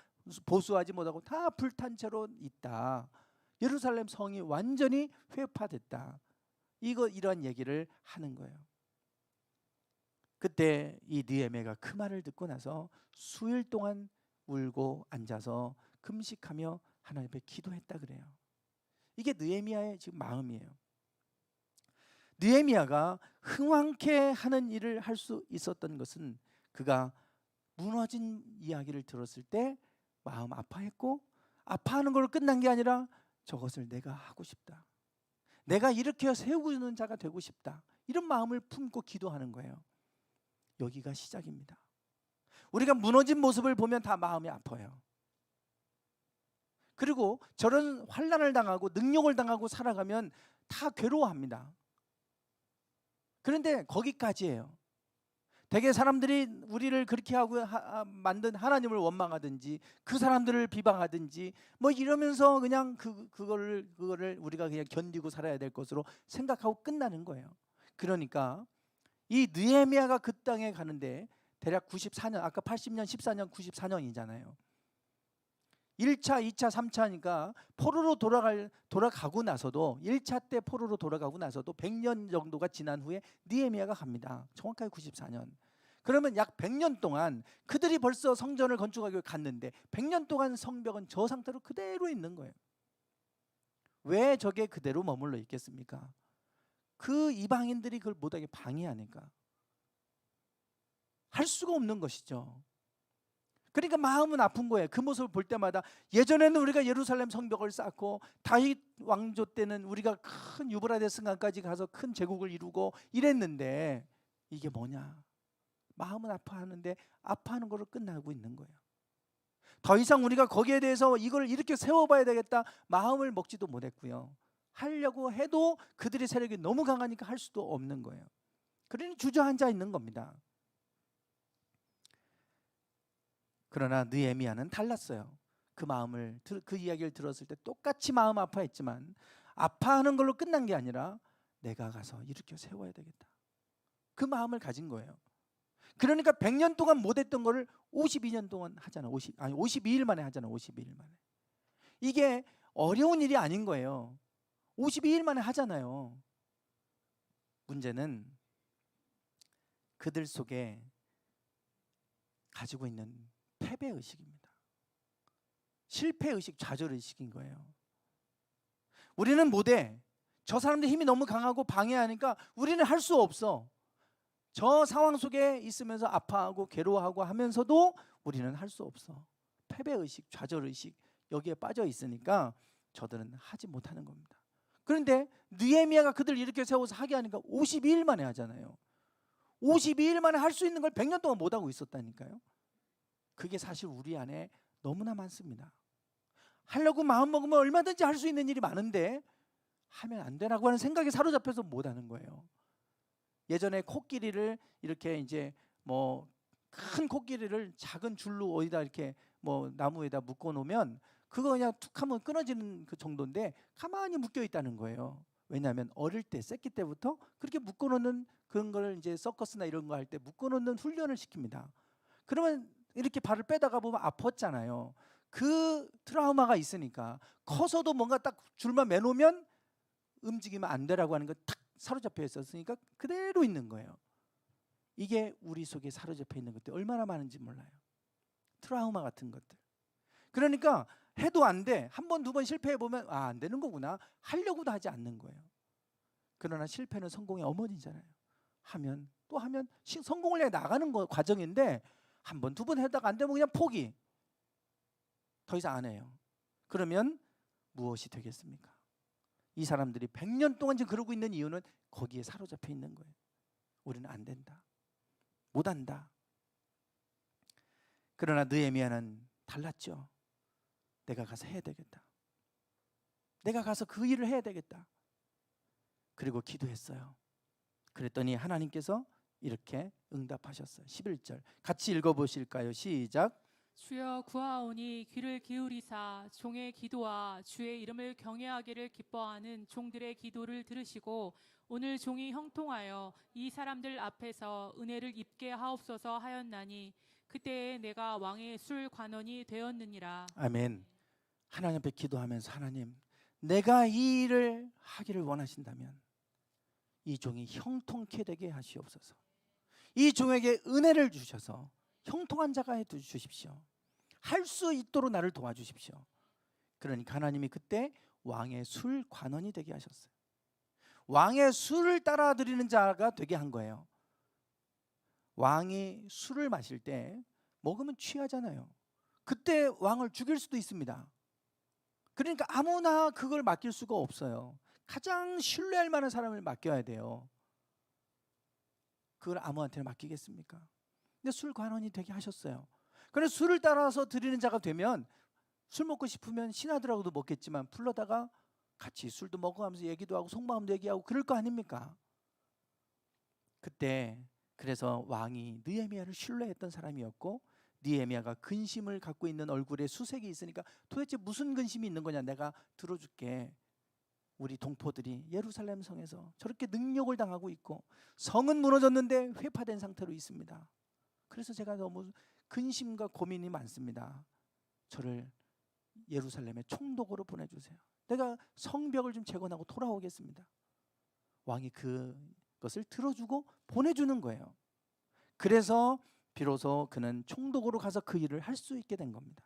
보수하지 못하고 다 불탄 채로 있다. 예루살렘 성이 완전히 회파됐다. 이러한 얘기를 하는 거예요. 그때 이 느헤미야가 그 말을 듣고 나서 수일 동안 울고 앉아서 금식하며 하나님 앞에 기도했다 그래요. 이게 느헤미야의 지금 마음이에요. 느헤미야가 흥왕케 하는 일을 할 수 있었던 것은 그가 무너진 이야기를 들었을 때 마음 아파했고, 아파하는 걸로 끝난 게 아니라 저것을 내가 하고 싶다, 내가 일으켜 세우고 있는 자가 되고 싶다, 이런 마음을 품고 기도하는 거예요. 여기가 시작입니다. 우리가 무너진 모습을 보면 다 마음이 아파요. 그리고 저런 환난을 당하고 능욕을 당하고 살아가면 다 괴로워합니다. 그런데 거기까지예요. 대개 사람들이 우리를 그렇게 하고 만든 하나님을 원망하든지 그 사람들을 비방하든지 뭐 이러면서 그냥 그거를 우리가 그냥 견디고 살아야 될 것으로 생각하고 끝나는 거예요. 그러니까 이 느헤미야가 그 땅에 가는데 대략 94년, 아까 80년, 14년, 94년이잖아요. 1차, 2차, 3차니까 포로로 돌아가고 나서도 1차 때 포로로 돌아가고 나서도 100년 정도가 지난 후에 느헤미야가 갑니다. 정확하게 94년. 그러면 약 100년 동안 그들이 벌써 성전을 건축하기 위해 갔는데 100년 동안 성벽은 저 상태로 그대로 있는 거예요. 왜 저게 그대로 머물러 있겠습니까? 그 이방인들이 그걸 못하게 방해하니까. 할 수가 없는 것이죠. 그러니까 마음은 아픈 거예요. 그 모습을 볼 때마다 예전에는 우리가 예루살렘 성벽을 쌓고 다윗 왕조 때는 우리가 큰 유브라데 강까지 가서 큰 제국을 이루고 이랬는데 이게 뭐냐? 마음은 아파하는데 아파하는 걸로 끝나고 있는 거예요. 더 이상 우리가 거기에 대해서 이걸 이렇게 세워봐야 되겠다 마음을 먹지도 못했고요. 하려고 해도 그들의 세력이 너무 강하니까 할 수도 없는 거예요. 그러니 주저앉아 있는 겁니다. 그러나 느헤미야는 달랐어요. 그 이야기를 들었을 때 똑같이 마음 아파했지만 아파하는 걸로 끝난 게 아니라 내가 가서 일으켜 세워야 되겠다. 그 마음을 가진 거예요. 그러니까 100년 동안 못했던 거를 52년 동안 하잖아. 52일 만에 하잖아. 52일 만에. 이게 어려운 일이 아닌 거예요. 52일 만에 하잖아요. 문제는 그들 속에 가지고 있는 패배의식입니다. 실패의식, 좌절의식인 거예요. 우리는 못해. 저 사람들 힘이 너무 강하고 방해하니까 우리는 할 수 없어. 저 상황 속에 있으면서 아파하고 괴로워하고 하면서도 우리는 할 수 없어. 패배의식, 좌절의식 여기에 빠져 있으니까 저들은 하지 못하는 겁니다. 그런데 느헤미야가 그들 이렇게 세워서 하게 하니까 52일 만에 하잖아요. 52일 만에 할 수 있는 걸 100년 동안 못하고 있었다니까요. 그게 사실 우리 안에 너무나 많습니다. 하려고 마음먹으면 얼마든지 할 수 있는 일이 많은데 하면 안 되라고 하는 생각에 사로잡혀서 못하는 거예요. 예전에 코끼리를 이렇게 이제 뭐 큰 코끼리를 작은 줄로 어디다 이렇게 뭐 나무에다 묶어 놓으면 그거 그냥 툭 하면 끊어지는 그 정도인데 가만히 묶여 있다는 거예요. 왜냐하면 어릴 때 새끼 때부터 그렇게 묶어 놓는 그런 걸 이제 서커스나 이런 거 할 때 묶어 놓는 훈련을 시킵니다. 그러면 이렇게 발을 빼다가 보면 아팠잖아요. 그 트라우마가 있으니까 커서도 뭔가 딱 줄만 매놓으면 움직이면 안 되라고 하는 거 탁 사로잡혀 있었으니까 그대로 있는 거예요. 이게 우리 속에 사로잡혀 있는 것들이 얼마나 많은지 몰라요. 트라우마 같은 것들. 그러니까 해도 안 돼. 한 번, 두 번 실패해 보면 안 되는 거구나. 하려고도 하지 않는 거예요. 그러나 실패는 성공의 어머니잖아요. 하면 또 하면 성공을 해 나가는 과정인데 한 번, 두 번 하다가 안 되면 그냥 포기. 더 이상 안 해요. 그러면 무엇이 되겠습니까? 이 사람들이 100년 동안 지금 그러고 있는 이유는 거기에 사로잡혀 있는 거예요. 우리는 안 된다. 못한다. 그러나 느헤미야는 달랐죠. 내가 가서 해야 되겠다. 내가 가서 그 일을 해야 되겠다. 그리고 기도했어요. 그랬더니 하나님께서 이렇게 응답하셨어요. 11절 같이 읽어보실까요? 시작. 주여 구하오니 귀를 기울이사 종의 기도와 주의 이름을 경외하기를 기뻐하는 종들의 기도를 들으시고 오늘 종이 형통하여 이 사람들 앞에서 은혜를 입게 하옵소서 하였나니 그때에 내가 왕의 술 관원이 되었느니라. 아멘. 하나님 앞에 기도하면서 하나님, 내가 이 일을 하기를 원하신다면 이 종이 형통케 되게 하시옵소서. 이 종에게 은혜를 주셔서 형통한 자가 해 주십시오. 할 수 있도록 나를 도와주십시오. 그러니까 하나님이 그때 왕의 술 관원이 되게 하셨어요. 왕의 술을 따라 드리는 자가 되게 한 거예요. 왕이 술을 마실 때 먹으면 취하잖아요. 그때 왕을 죽일 수도 있습니다. 그러니까 아무나 그걸 맡길 수가 없어요. 가장 신뢰할 만한 사람을 맡겨야 돼요. 그걸 아무한테나 맡기겠습니까? 근데 술 관원이 되게 하셨어요. 그래서 술을 따라서 드리는 자가 되면 술 먹고 싶으면 신하들하고도 먹겠지만 불러다가 같이 술도 먹어가면서 얘기도 하고 속마음도 얘기하고 그럴 거 아닙니까? 그때 그래서 왕이 느헤미야를 신뢰했던 사람이었고 느헤미야가 근심을 갖고 있는 얼굴에 수색이 있으니까 도대체 무슨 근심이 있는 거냐, 내가 들어줄게. 우리 동포들이 예루살렘 성에서 저렇게 능욕을 당하고 있고 성은 무너졌는데 회파된 상태로 있습니다. 그래서 제가 너무 근심과 고민이 많습니다. 저를 예루살렘의 총독으로 보내주세요. 내가 성벽을 좀 재건하고 돌아오겠습니다. 왕이 그것을 들어주고 보내주는 거예요. 그래서 비로소 그는 총독으로 가서 그 일을 할 수 있게 된 겁니다.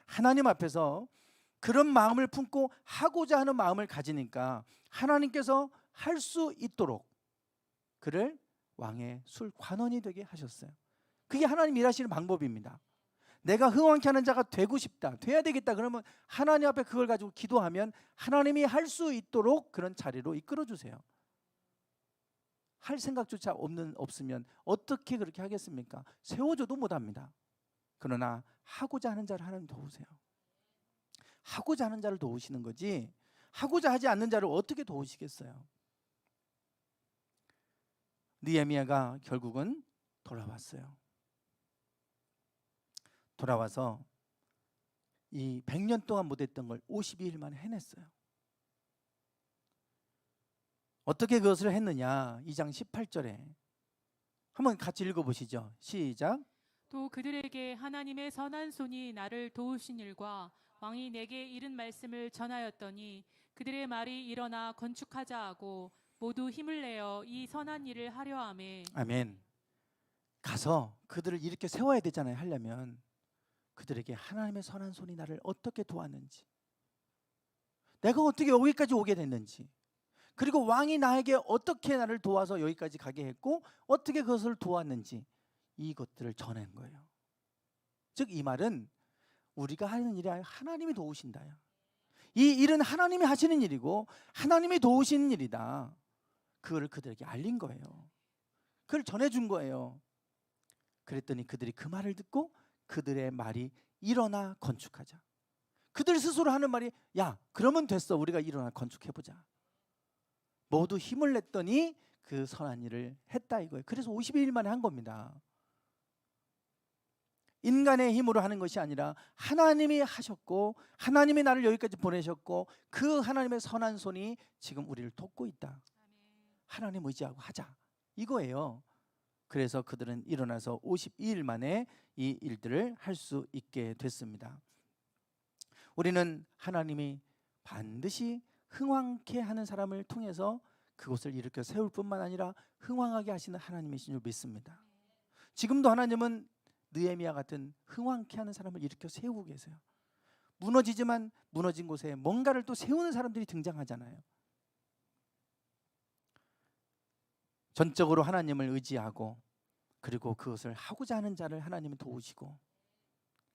하나님 앞에서 그런 마음을 품고 하고자 하는 마음을 가지니까 하나님께서 할 수 있도록 그를 왕의 술 관원이 되게 하셨어요. 그게 하나님 일하시는 방법입니다. 내가 흥왕케 하는 자가 되고 싶다, 돼야 되겠다 그러면 하나님 앞에 그걸 가지고 기도하면 하나님이 할 수 있도록 그런 자리로 이끌어 주세요. 할 생각조차 없으면 어떻게 그렇게 하겠습니까? 세워줘도 못합니다. 그러나 하고자 하는 자를 하나님 도우세요. 하고자 하는 자를 도우시는 거지 하고자 하지 않는 자를 어떻게 도우시겠어요? 느헤미야가 결국은 돌아왔어요. 돌아와서 이 100년 동안 못했던 걸 52일 만에 해냈어요. 어떻게 그것을 했느냐? 2장 18절에 한번 같이 읽어보시죠. 시작. 또 그들에게 하나님의 선한 손이 나를 도우신 일과 왕이 내게 이른 말씀을 전하였더니 그들의 말이 일어나 건축하자 하고 모두 힘을 내어 이 선한 일을 하려 하매. 아멘. 가서 그들을 일으켜 세워야 되잖아요. 하려면 그들에게 하나님의 선한 손이 나를 어떻게 도왔는지, 내가 어떻게 여기까지 오게 됐는지, 그리고 왕이 나에게 어떻게 나를 도와서 여기까지 가게 했고 어떻게 그것을 도왔는지, 이것들을 전한 거예요. 즉 이 말은 우리가 하는 일이 아니라 하나님이 도우신다요. 이 일은 하나님이 하시는 일이고 하나님이 도우시는 일이다. 그걸 그들에게 알린 거예요. 그걸 전해준 거예요. 그랬더니 그들이 그 말을 듣고 그들의 말이 일어나 건축하자. 그들 스스로 하는 말이 야 그러면 됐어, 우리가 일어나 건축해보자. 모두 힘을 냈더니 그 선한 일을 했다 이거예요. 그래서 52일 만에 한 겁니다. 인간의 힘으로 하는 것이 아니라 하나님이 하셨고 하나님이 나를 여기까지 보내셨고 그 하나님의 선한 손이 지금 우리를 돕고 있다. 하나님 의지하고 하자 이거예요. 그래서 그들은 일어나서 52일 만에 이 일들을 할 수 있게 됐습니다. 우리는 하나님이 반드시 흥왕케 하는 사람을 통해서 그곳을 일으켜 세울 뿐만 아니라 흥왕하게 하시는 하나님이신 줄 믿습니다. 지금도 하나님은 느헤미야 같은 흥왕케 하는 사람을 일으켜 세우고 계세요. 무너지지만 무너진 곳에 뭔가를 또 세우는 사람들이 등장하잖아요. 전적으로 하나님을 의지하고 그리고 그것을 하고자 하는 자를 하나님이 도우시고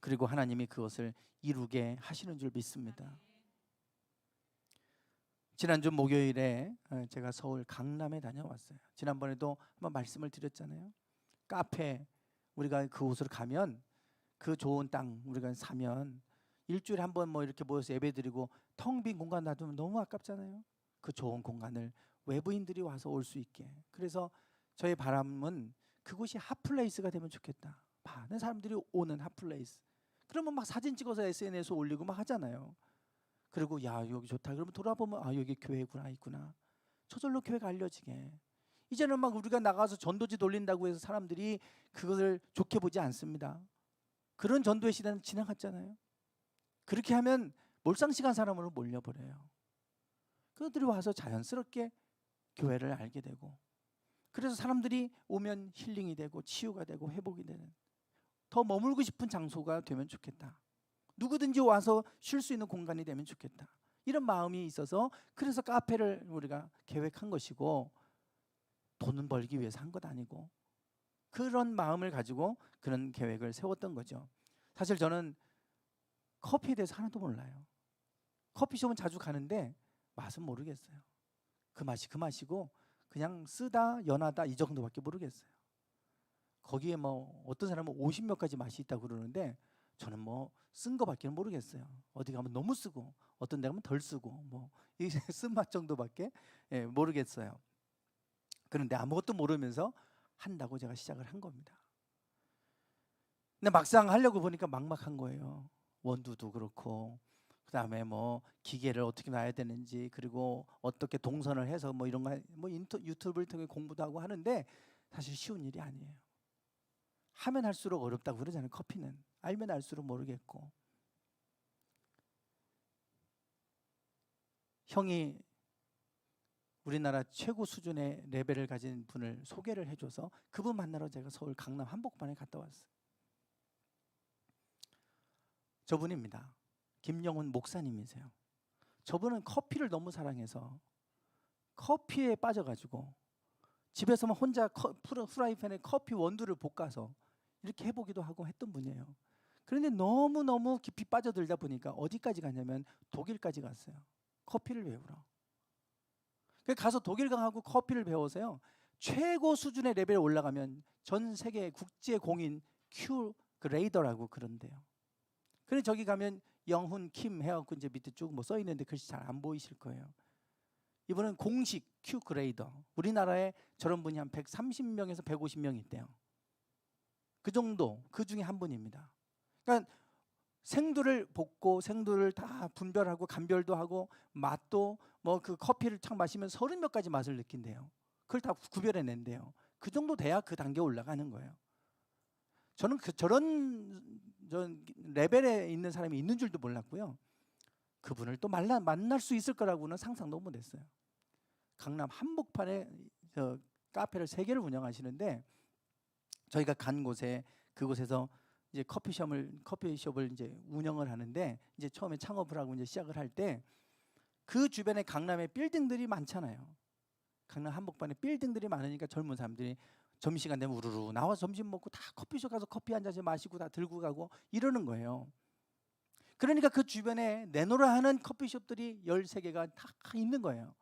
그리고 하나님이 그것을 이루게 하시는 줄 믿습니다. 지난주 목요일에 제가 서울 강남에 다녀왔어요. 지난번에도 한번 말씀을 드렸잖아요. 카페, 우리가 그곳으로 가면 그 좋은 땅 우리가 사면 일주일에 한번 뭐 이렇게 모여서 예배드리고 텅 빈 공간 놔두면 너무 아깝잖아요. 그 좋은 공간을 외부인들이 와서 올 수 있게. 그래서 저의 바람은 그곳이 핫플레이스가 되면 좋겠다. 많은 사람들이 오는 핫플레이스. 그러면 막 사진 찍어서 SNS에 올리고 막 하잖아요. 그리고 야 여기 좋다 그러면 돌아보면 아 여기 교회구나 있구나. 저절로 교회가 알려지게. 이제는 막 우리가 나가서 전도지 돌린다고 해서 사람들이 그것을 좋게 보지 않습니다. 그런 전도의 시대는 지나갔잖아요. 그렇게 하면 몰상식한 사람으로 몰려버려요. 그들이 와서 자연스럽게 교회를 알게 되고 그래서 사람들이 오면 힐링이 되고 치유가 되고 회복이 되는 더 머물고 싶은 장소가 되면 좋겠다. 누구든지 와서 쉴 수 있는 공간이 되면 좋겠다. 이런 마음이 있어서 그래서 카페를 우리가 계획한 것이고 돈은 벌기 위해서 한 것 아니고 그런 마음을 가지고 그런 계획을 세웠던 거죠. 사실 저는 커피에 대해서 하나도 몰라요. 커피숍은 자주 가는데 맛은 모르겠어요. 그 맛이 그 맛이고 그냥 쓰다 연하다 이 정도밖에 모르겠어요. 거기에 뭐 어떤 사람은 50몇 가지 맛이 있다고 그러는데 저는 뭐 쓴 거밖에 모르겠어요. 어디 가면 너무 쓰고 어떤 데 가면 덜 쓰고 뭐 이 쓴맛 정도밖에 모르겠어요. 그런데 아무것도 모르면서 한다고 제가 시작을 한 겁니다. 근데 막상 하려고 보니까 막막한 거예요. 원두도 그렇고 그다음에 뭐 기계를 어떻게 놔야 되는지 그리고 어떻게 동선을 해서 뭐 이런 거 뭐 유튜브를 통해 공부도 하고 하는데 사실 쉬운 일이 아니에요. 하면 할수록 어렵다고 그러잖아요. 커피는 알면 알수록 모르겠고 형이 우리나라 최고 수준의 레벨을 가진 분을 소개를 해줘서 그분 만나러 제가 서울 강남 한복판에 갔다 왔어요. 저분입니다. 김영훈 목사님이세요. 저분은 커피를 너무 사랑해서 커피에 빠져가지고 집에서만 혼자 프라이팬에 커피 원두를 볶아서 이렇게 해보기도 하고 했던 분이에요. 그런데 너무너무 깊이 빠져들다 보니까 어디까지 갔냐면 독일까지 갔어요. 커피를 배우러. 가서 독일 가고 커피를 배워서요. 최고 수준의 레벨에 올라가면 전 세계 국제 공인 큐 그레이더라고 그런데요. 그래 저기 가면 영훈 킴 해갖고 이제 밑에 쭉 뭐 써 있는데 글씨 잘 안 보이실 거예요. 이분은 공식 큐 그레이더. 우리나라에 저런 분이 한 130명에서 150명 있대요. 그 정도 그 중에 한 분입니다. 그러니까 생두를 볶고 생두를 다 분별하고 감별도 하고 맛도 뭐 그 커피를 착 마시면 30몇 가지 맛을 느낀대요. 그걸 다 구별해낸대요. 그 정도 돼야 그 단계에 올라가는 거예요. 저는 저런 레벨에 있는 사람이 있는 줄도 몰랐고요. 그분을 또 만날 수 있을 거라고는 상상도 못했어요. 강남 한복판에 카페를 3개를 운영하시는데 저희가 간 곳에 그곳에서 이제 커피숍을 이제 운영을 하는데 이제 처음에 창업을 하고 이제 시작을 할 때 그 주변에 강남에 빌딩들이 많잖아요. 강남 한복판에 빌딩들이 많으니까 젊은 사람들이 점심시간 되면 우르르 나와서 점심 먹고 다 커피숍 가서 커피 한 잔씩 마시고 다 들고 가고 이러는 거예요. 그러니까 그 주변에 내노라 하는 커피숍들이 13개가 다 있는 거예요.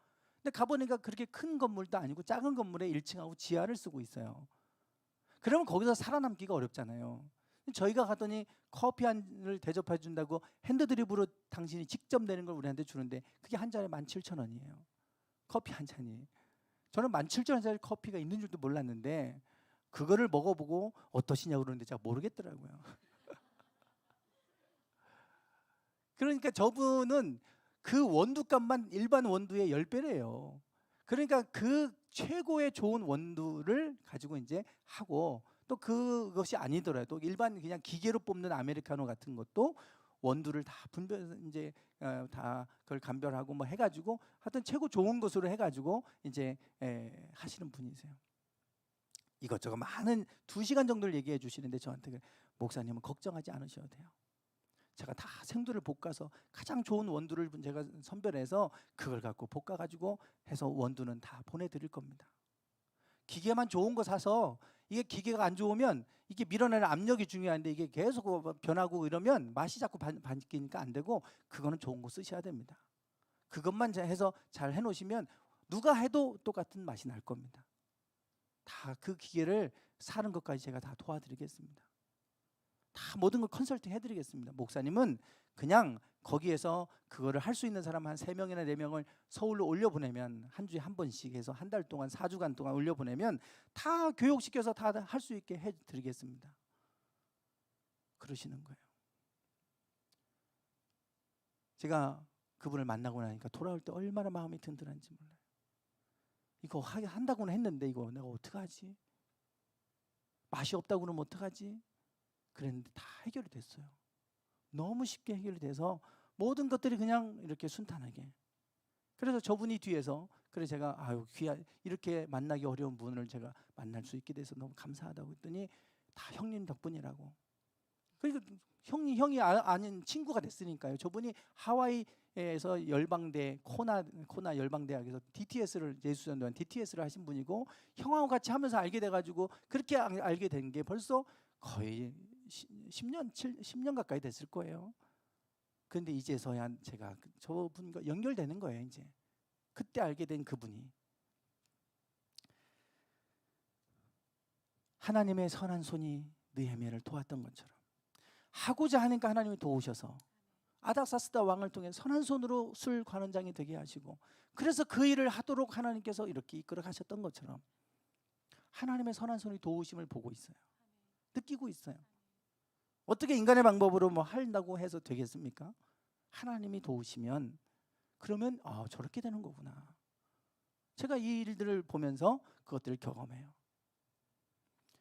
근데 가보니까 그렇게 큰 건물도 아니고 작은 건물에 1층하고 지하를 쓰고 있어요. 그러면 거기서 살아남기가 어렵잖아요. 저희가 갔더니 커피 한 잔을 대접해 준다고 핸드드립으로 당신이 직접 내는 걸 우리한테 주는데 그게 한 잔에 17,000원이에요. 커피 한 잔이. 저는 17,000원짜리 커피가 있는 줄도 몰랐는데 그거를 먹어보고 어떠시냐고 그러는데 제가 모르겠더라고요. 그러니까 저분은 그 원두값만 일반 원두의 10배래요. 그러니까 그 최고의 좋은 원두를 가지고 이제 하고 또 그것이 아니더라도 일반 그냥 기계로 뽑는 아메리카노 같은 것도 원두를 다 분별 이제 다 그걸 감별하고 뭐 해가지고 하여튼 최고 좋은 것으로 해가지고 이제 하시는 분이세요. 이것저것 많은 2시간 정도를 얘기해 주시는데 저한테 목사님은 걱정하지 않으셔도 돼요. 제가 다 생두를 볶아서 가장 좋은 원두를 제가 선별해서 그걸 갖고 볶아가지고 해서 원두는 다 보내드릴 겁니다. 기계만 좋은 거 사서 이게 기계가 안 좋으면 이게 밀어내는 압력이 중요한데 이게 계속 변하고 이러면 맛이 자꾸 바뀌니까 안 되고 그거는 좋은 거 쓰셔야 됩니다. 그것만 해서 잘 해놓으시면 누가 해도 똑같은 맛이 날 겁니다. 다 그 기계를 사는 것까지 제가 다 도와드리겠습니다. 다 모든 걸 컨설팅 해드리겠습니다. 목사님은 그냥 거기에서 그거를 할 수 있는 사람 한 3명이나 4명을 서울로 올려보내면 한 주에 한 번씩 해서 한 달 동안 4주간 동안 올려보내면 다 교육시켜서 다 할 수 있게 해드리겠습니다. 그러시는 거예요. 제가 그분을 만나고 나니까 돌아올 때 얼마나 마음이 든든한지 몰라요. 이거 한다고는 했는데 이거 내가 어떡하지? 맛이 없다고 그러면 어떡하지? 그랬는데 다 해결이 됐어요. 너무 쉽게 해결이 돼서 모든 것들이 그냥 이렇게 순탄하게. 그래서 저분이 뒤에서 그래 제가 아유 이렇게 만나기 어려운 분을 제가 만날 수 있게 돼서 너무 감사하다고 했더니 다 형님 덕분이라고. 그러니까 형이 아닌 친구가 됐으니까요. 저분이 하와이에서 열방대 코나 열방대학에서 DTS를 예수전도한 DTS를 하신 분이고 형하고 같이 하면서 알게 돼가지고 그렇게 알게 된 게 벌써 거의 10년 가까이 됐을 거예요. 그런데 이제서야 제가 저분과 연결되는 거예요. 이제 그때 알게 된 그분이 하나님의 선한 손이 느헤미야를 도왔던 것처럼 하고자 하니까 하나님이 도우셔서 아닥사스다 왕을 통해 선한 손으로 술 관원장이 되게 하시고 그래서 그 일을 하도록 하나님께서 이렇게 이끌어 가셨던 것처럼 하나님의 선한 손이 도우심을 보고 있어요. 느끼고 있어요. 어떻게 인간의 방법으로 뭐 한다고 해서 되겠습니까? 하나님이 도우시면 그러면 저렇게 되는 거구나. 제가 이 일들을 보면서 그것들을 경험해요.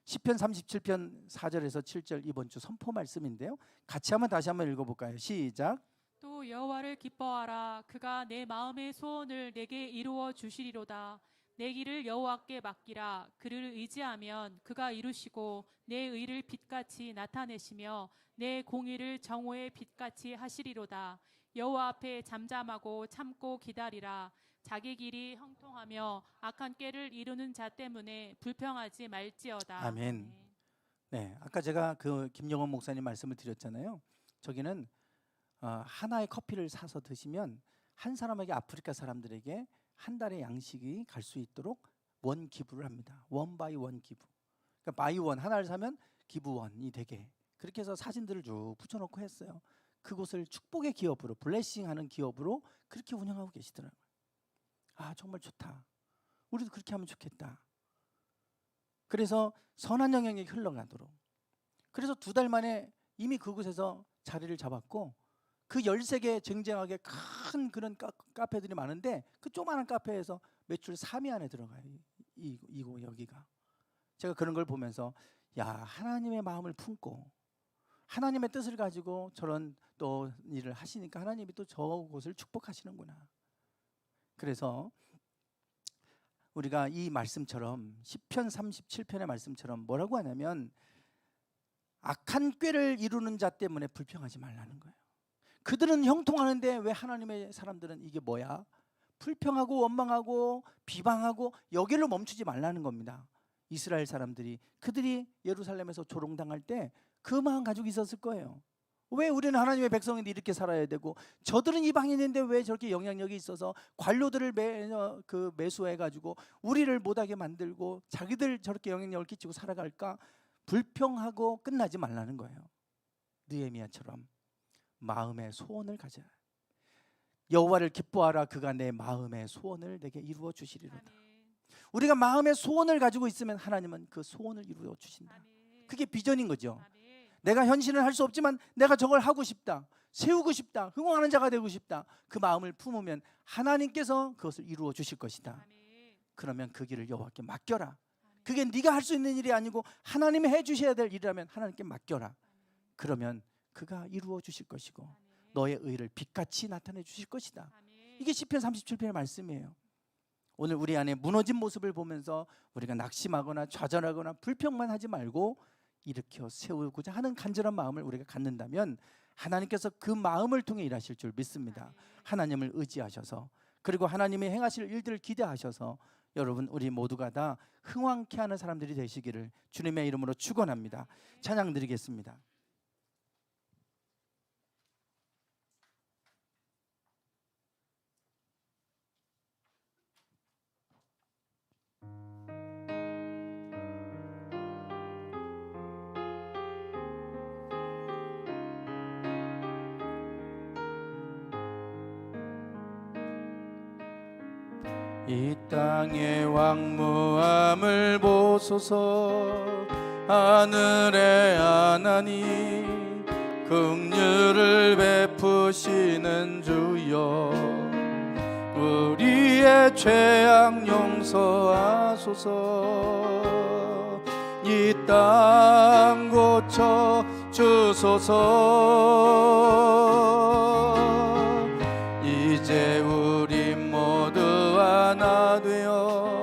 시편 37편 4절에서 7절 이번 주 선포 말씀인데요. 같이 다시 한번 읽어볼까요? 시작. 또 여호와를 기뻐하라. 그가 내 마음의 소원을 내게 이루어 주시리로다. 내 길을 여호와께 맡기라. 그를 의지하면 그가 이루시고 내 의를 빛같이 나타내시며 내 공의를 정오의 빛같이 하시리로다. 여호와 앞에 잠잠하고 참고 기다리라. 자기 길이 형통하며 악한 꾀를 이루는 자 때문에 불평하지 말지어다. 아멘. 네, 아까 제가 그 김영원 목사님 말씀을 드렸잖아요. 저기는 하나의 커피를 사서 드시면 한 사람에게 아프리카 사람들에게 한 달의 양식이 갈 수 있도록 원 기부를 합니다. 원 바이 원 기부. 그러니까 바이 원 하나를 사면 기부 원이 되게 그렇게 해서 사진들을 쭉 붙여놓고 했어요. 그곳을 축복의 기업으로 블레싱하는 기업으로 그렇게 운영하고 계시더라고요. 아 정말 좋다. 우리도 그렇게 하면 좋겠다. 그래서 선한 영향이 흘러가도록. 그래서 2달 만에 이미 그곳에서 자리를 잡았고 그 13개 쟁쟁하게 큰 그런 카페들이 많은데 그 조그마한 카페에서 매출 3위 안에 들어가요. 여기가. 제가 그런 걸 보면서 야 하나님의 마음을 품고 하나님의 뜻을 가지고 저런 또 일을 하시니까 하나님이 또 저곳을 축복하시는구나. 그래서 우리가 이 말씀처럼 시편 37편의 말씀처럼 뭐라고 하냐면 악한 꾀를 이루는 자 때문에 불평하지 말라는 거예요. 그들은 형통하는데 왜 하나님의 사람들은 이게 뭐야? 불평하고 원망하고 비방하고 여기로 멈추지 말라는 겁니다. 이스라엘 사람들이 그들이 예루살렘에서 조롱당할 때 그 마음 가지고 있었을 거예요. 왜 우리는 하나님의 백성인데 이렇게 살아야 되고 저들은 이방인인데 왜 저렇게 영향력이 있어서 관료들을 매수해가지고 우리를 못하게 만들고 자기들 저렇게 영향력을 끼치고 살아갈까? 불평하고 끝나지 말라는 거예요. 느헤미야처럼 마음의 소원을 가져라. 여호와를 기뻐하라. 그가 내 마음의 소원을 내게 이루어 주시리로다. 우리가 마음의 소원을 가지고 있으면 하나님은 그 소원을 이루어 주신다. 그게 비전인 거죠. 내가 현실은 할 수 없지만 내가 저걸 하고 싶다, 세우고 싶다, 흥왕하는 자가 되고 싶다, 그 마음을 품으면 하나님께서 그것을 이루어 주실 것이다. 그러면 그 길을 여호와께 맡겨라. 그게 네가 할 수 있는 일이 아니고 하나님이 해주셔야 될 일이라면 하나님께 맡겨라. 그러면 그가 이루어 주실 것이고 너의 의를 빛같이 나타내 주실 것이다. 이게 시편 37편의 말씀이에요. 오늘 우리 안에 무너진 모습을 보면서 우리가 낙심하거나 좌절하거나 불평만 하지 말고 일으켜 세우고자 하는 간절한 마음을 우리가 갖는다면 하나님께서 그 마음을 통해 일하실 줄 믿습니다. 하나님을 의지하셔서, 그리고 하나님이 행하실 일들을 기대하셔서 여러분 우리 모두가 다 흥왕케 하는 사람들이 되시기를 주님의 이름으로 축원합니다. 찬양 드리겠습니다. 이 땅의 왕무함을 보소서. 하늘의 하나님 긍휼을 베푸시는 주여, 우리의 죄악 용서하소서. 이 땅 고쳐 주소서. 이제 우리 모두 하나 되어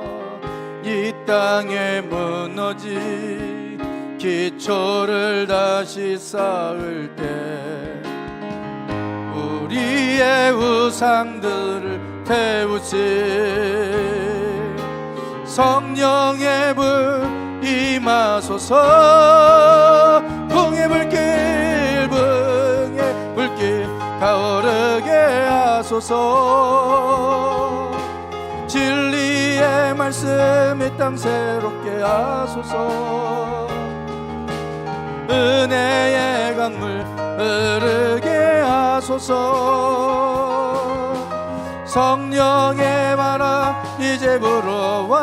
이 땅에 무너진 기초를 다시 쌓을 때 우리의 우상들을 태우시 성령의 불 임하소서. 풍의 불길 타오르게 하소서. 진리의 말씀 이 땅 새롭게 하소서. 은혜의 강물 흐르게 하소서. 성령의 바람 이제 불어와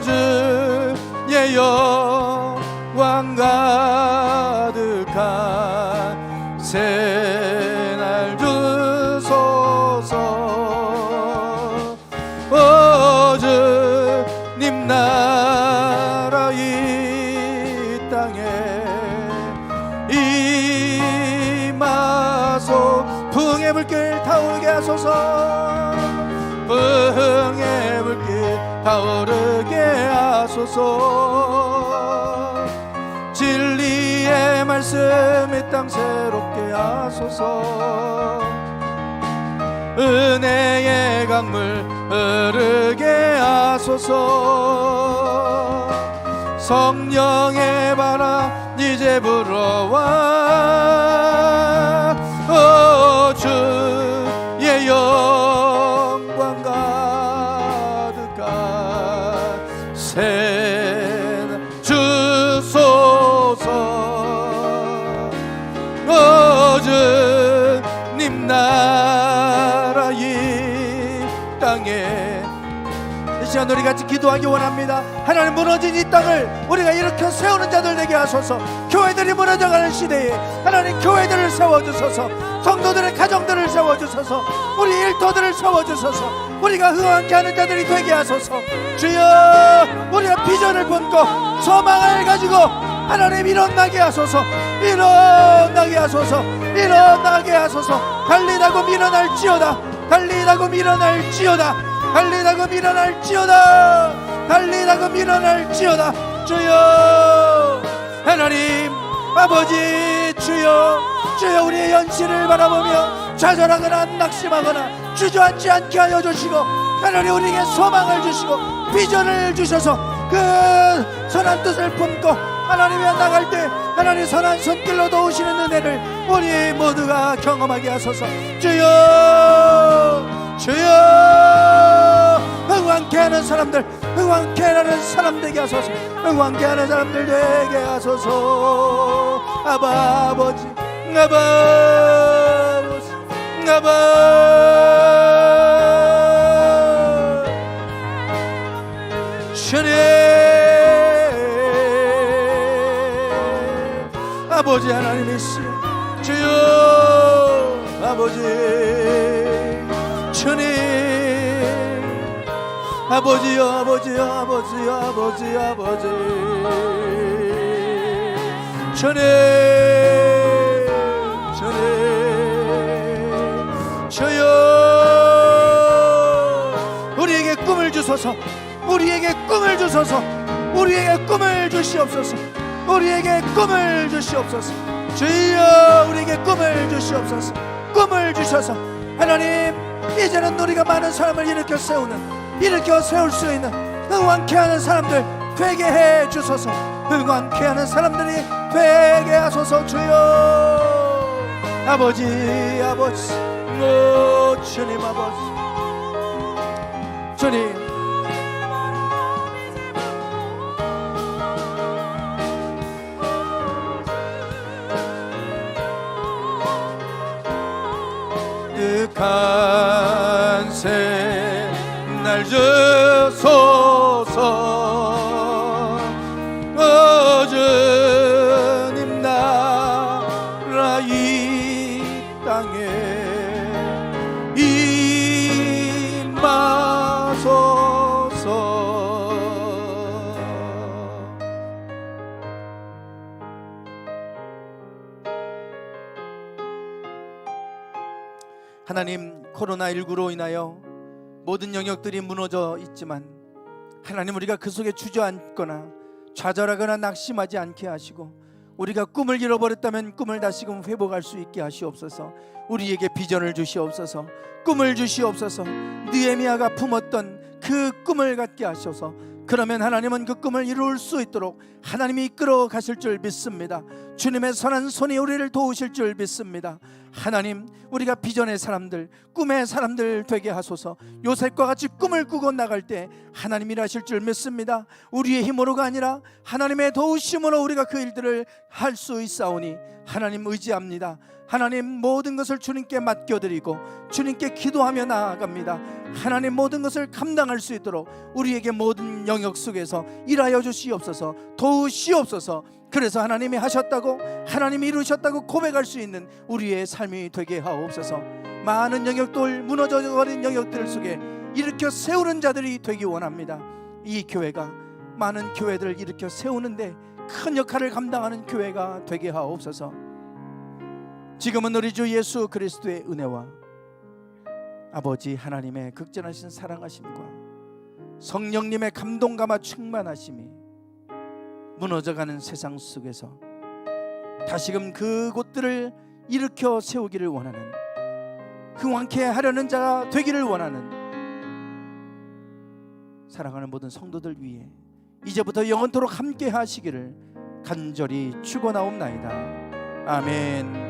주의 영광 가득한 새날 주소서. 주님 나라 이 땅에 임하소. 풍의 불길 타오르게 하소서. 풍의 불길 타오르게 하소서. 진리의 말씀 이 땅 새롭게 하소서. 은혜의 강물 흐르게 하소서. 성령의 바람 이제 불어와 주의 영광 가득한 새날 주소서. 주님 나라 이 땅에 이 시간 우리 같이 기도하기 원합니다. 하나님, 무너진 이 땅을 우리가 일으켜 세우는 자들 되게 하소서. 교회들이 무너져가는 시대에 하나님 교회들을 세워주소서. 성도들의 가정들을 세워주소서. 우리 일터들을 세워주소서. 우리가 흥왕케 하는 자들이 되게 하소서. 주여, 우리가 비전을 품고 소망을 가지고 하나님 일어나게 하소서. 일어나게 하소서. 일어나게 하소서. 달리다고 밀어날지어다. 달리다고 밀어날지어다. 달리다고 밀어날지어다. 달리다고 밀어날지어다. 주여 하나님 아버지, 주여 주여, 우리의 연실을 바라보며 좌절하거나 낙심하거나 주저앉지 않게 하여 주시고, 하나님 우리에게 소망을 주시고 비전을 주셔서 그 선한 뜻을 품고 하나님이 나갈 때 하나님 선한 손길로 도우시는 은혜를 우리 모두가 경험하게 하소서. 주여 주여, 흥왕케 하는 사람들, 흥왕케 하는 사람 되게 하소서. 흥왕케 하는 사람들 되게 하소서. 아버지, 아버지, 주님, 아버지 하나님이시여, 주여 아버지, 주님, 아버지여 아버지여 아버지여 아버지여 아버지, 주님, 주님, 주여 우리에게 꿈을 주소서. 우리에게 꿈을 주소서. 우리에게 꿈을 주시옵소서. 우리에게 꿈을 주시옵소서. 주여 우리에게 꿈을 주시옵소서. 꿈을 주셔서 하나님, 이제는 우리가 많은 사람을 일으켜 세울 수 있는 흥왕케 하는 사람들 되게 해 주소서. 흥왕케 하는 사람들이 되게 하소서. 주여 아버지, 아버지, 오 주님, 아버지, 주님, 간세 날 주소서. 주님 나라 이 땅에 임하소서. 하나님, 코로나19로 인하여 모든 영역들이 무너져 있지만 하나님, 우리가 그 속에 주저앉거나 좌절하거나 낙심하지 않게 하시고, 우리가 꿈을 잃어버렸다면 꿈을 다시금 회복할 수 있게 하시옵소서. 우리에게 비전을 주시옵소서. 꿈을 주시옵소서. 느헤미야가 품었던 그 꿈을 갖게 하셔서, 그러면 하나님은 그 꿈을 이룰 수 있도록 하나님이 이끌어 가실 줄 믿습니다. 주님의 선한 손이 우리를 도우실 줄 믿습니다. 하나님, 우리가 비전의 사람들, 꿈의 사람들 되게 하소서. 요셉과 같이 꿈을 꾸고 나갈 때 하나님이 일하실 줄 믿습니다. 우리의 힘으로가 아니라 하나님의 도우심으로 우리가 그 일들을 할 수 있사오니 하나님 의지합니다. 하나님, 모든 것을 주님께 맡겨드리고 주님께 기도하며 나아갑니다. 하나님, 모든 것을 감당할 수 있도록 우리에게 모든 영역 속에서 일하여 주시옵소서. 도우시옵소서. 그래서 하나님이 하셨다고, 하나님이 이루셨다고 고백할 수 있는 우리의 삶이 되게 하옵소서. 많은 영역들, 무너져버린 영역들 속에 일으켜 세우는 자들이 되기 원합니다. 이 교회가 많은 교회들을 일으켜 세우는데 큰 역할을 감당하는 교회가 되게 하옵소서. 지금은 우리 주 예수 그리스도의 은혜와 아버지 하나님의 극진하신 사랑하심과 성령님의 감동감화 충만하심이 무너져가는 세상 속에서 다시금 그곳들을 일으켜 세우기를 원하는, 흥왕케 하려는 자가 되기를 원하는 사랑하는 모든 성도들 위해 이제부터 영원토록 함께 하시기를 간절히 축원하옵나이다. 아멘.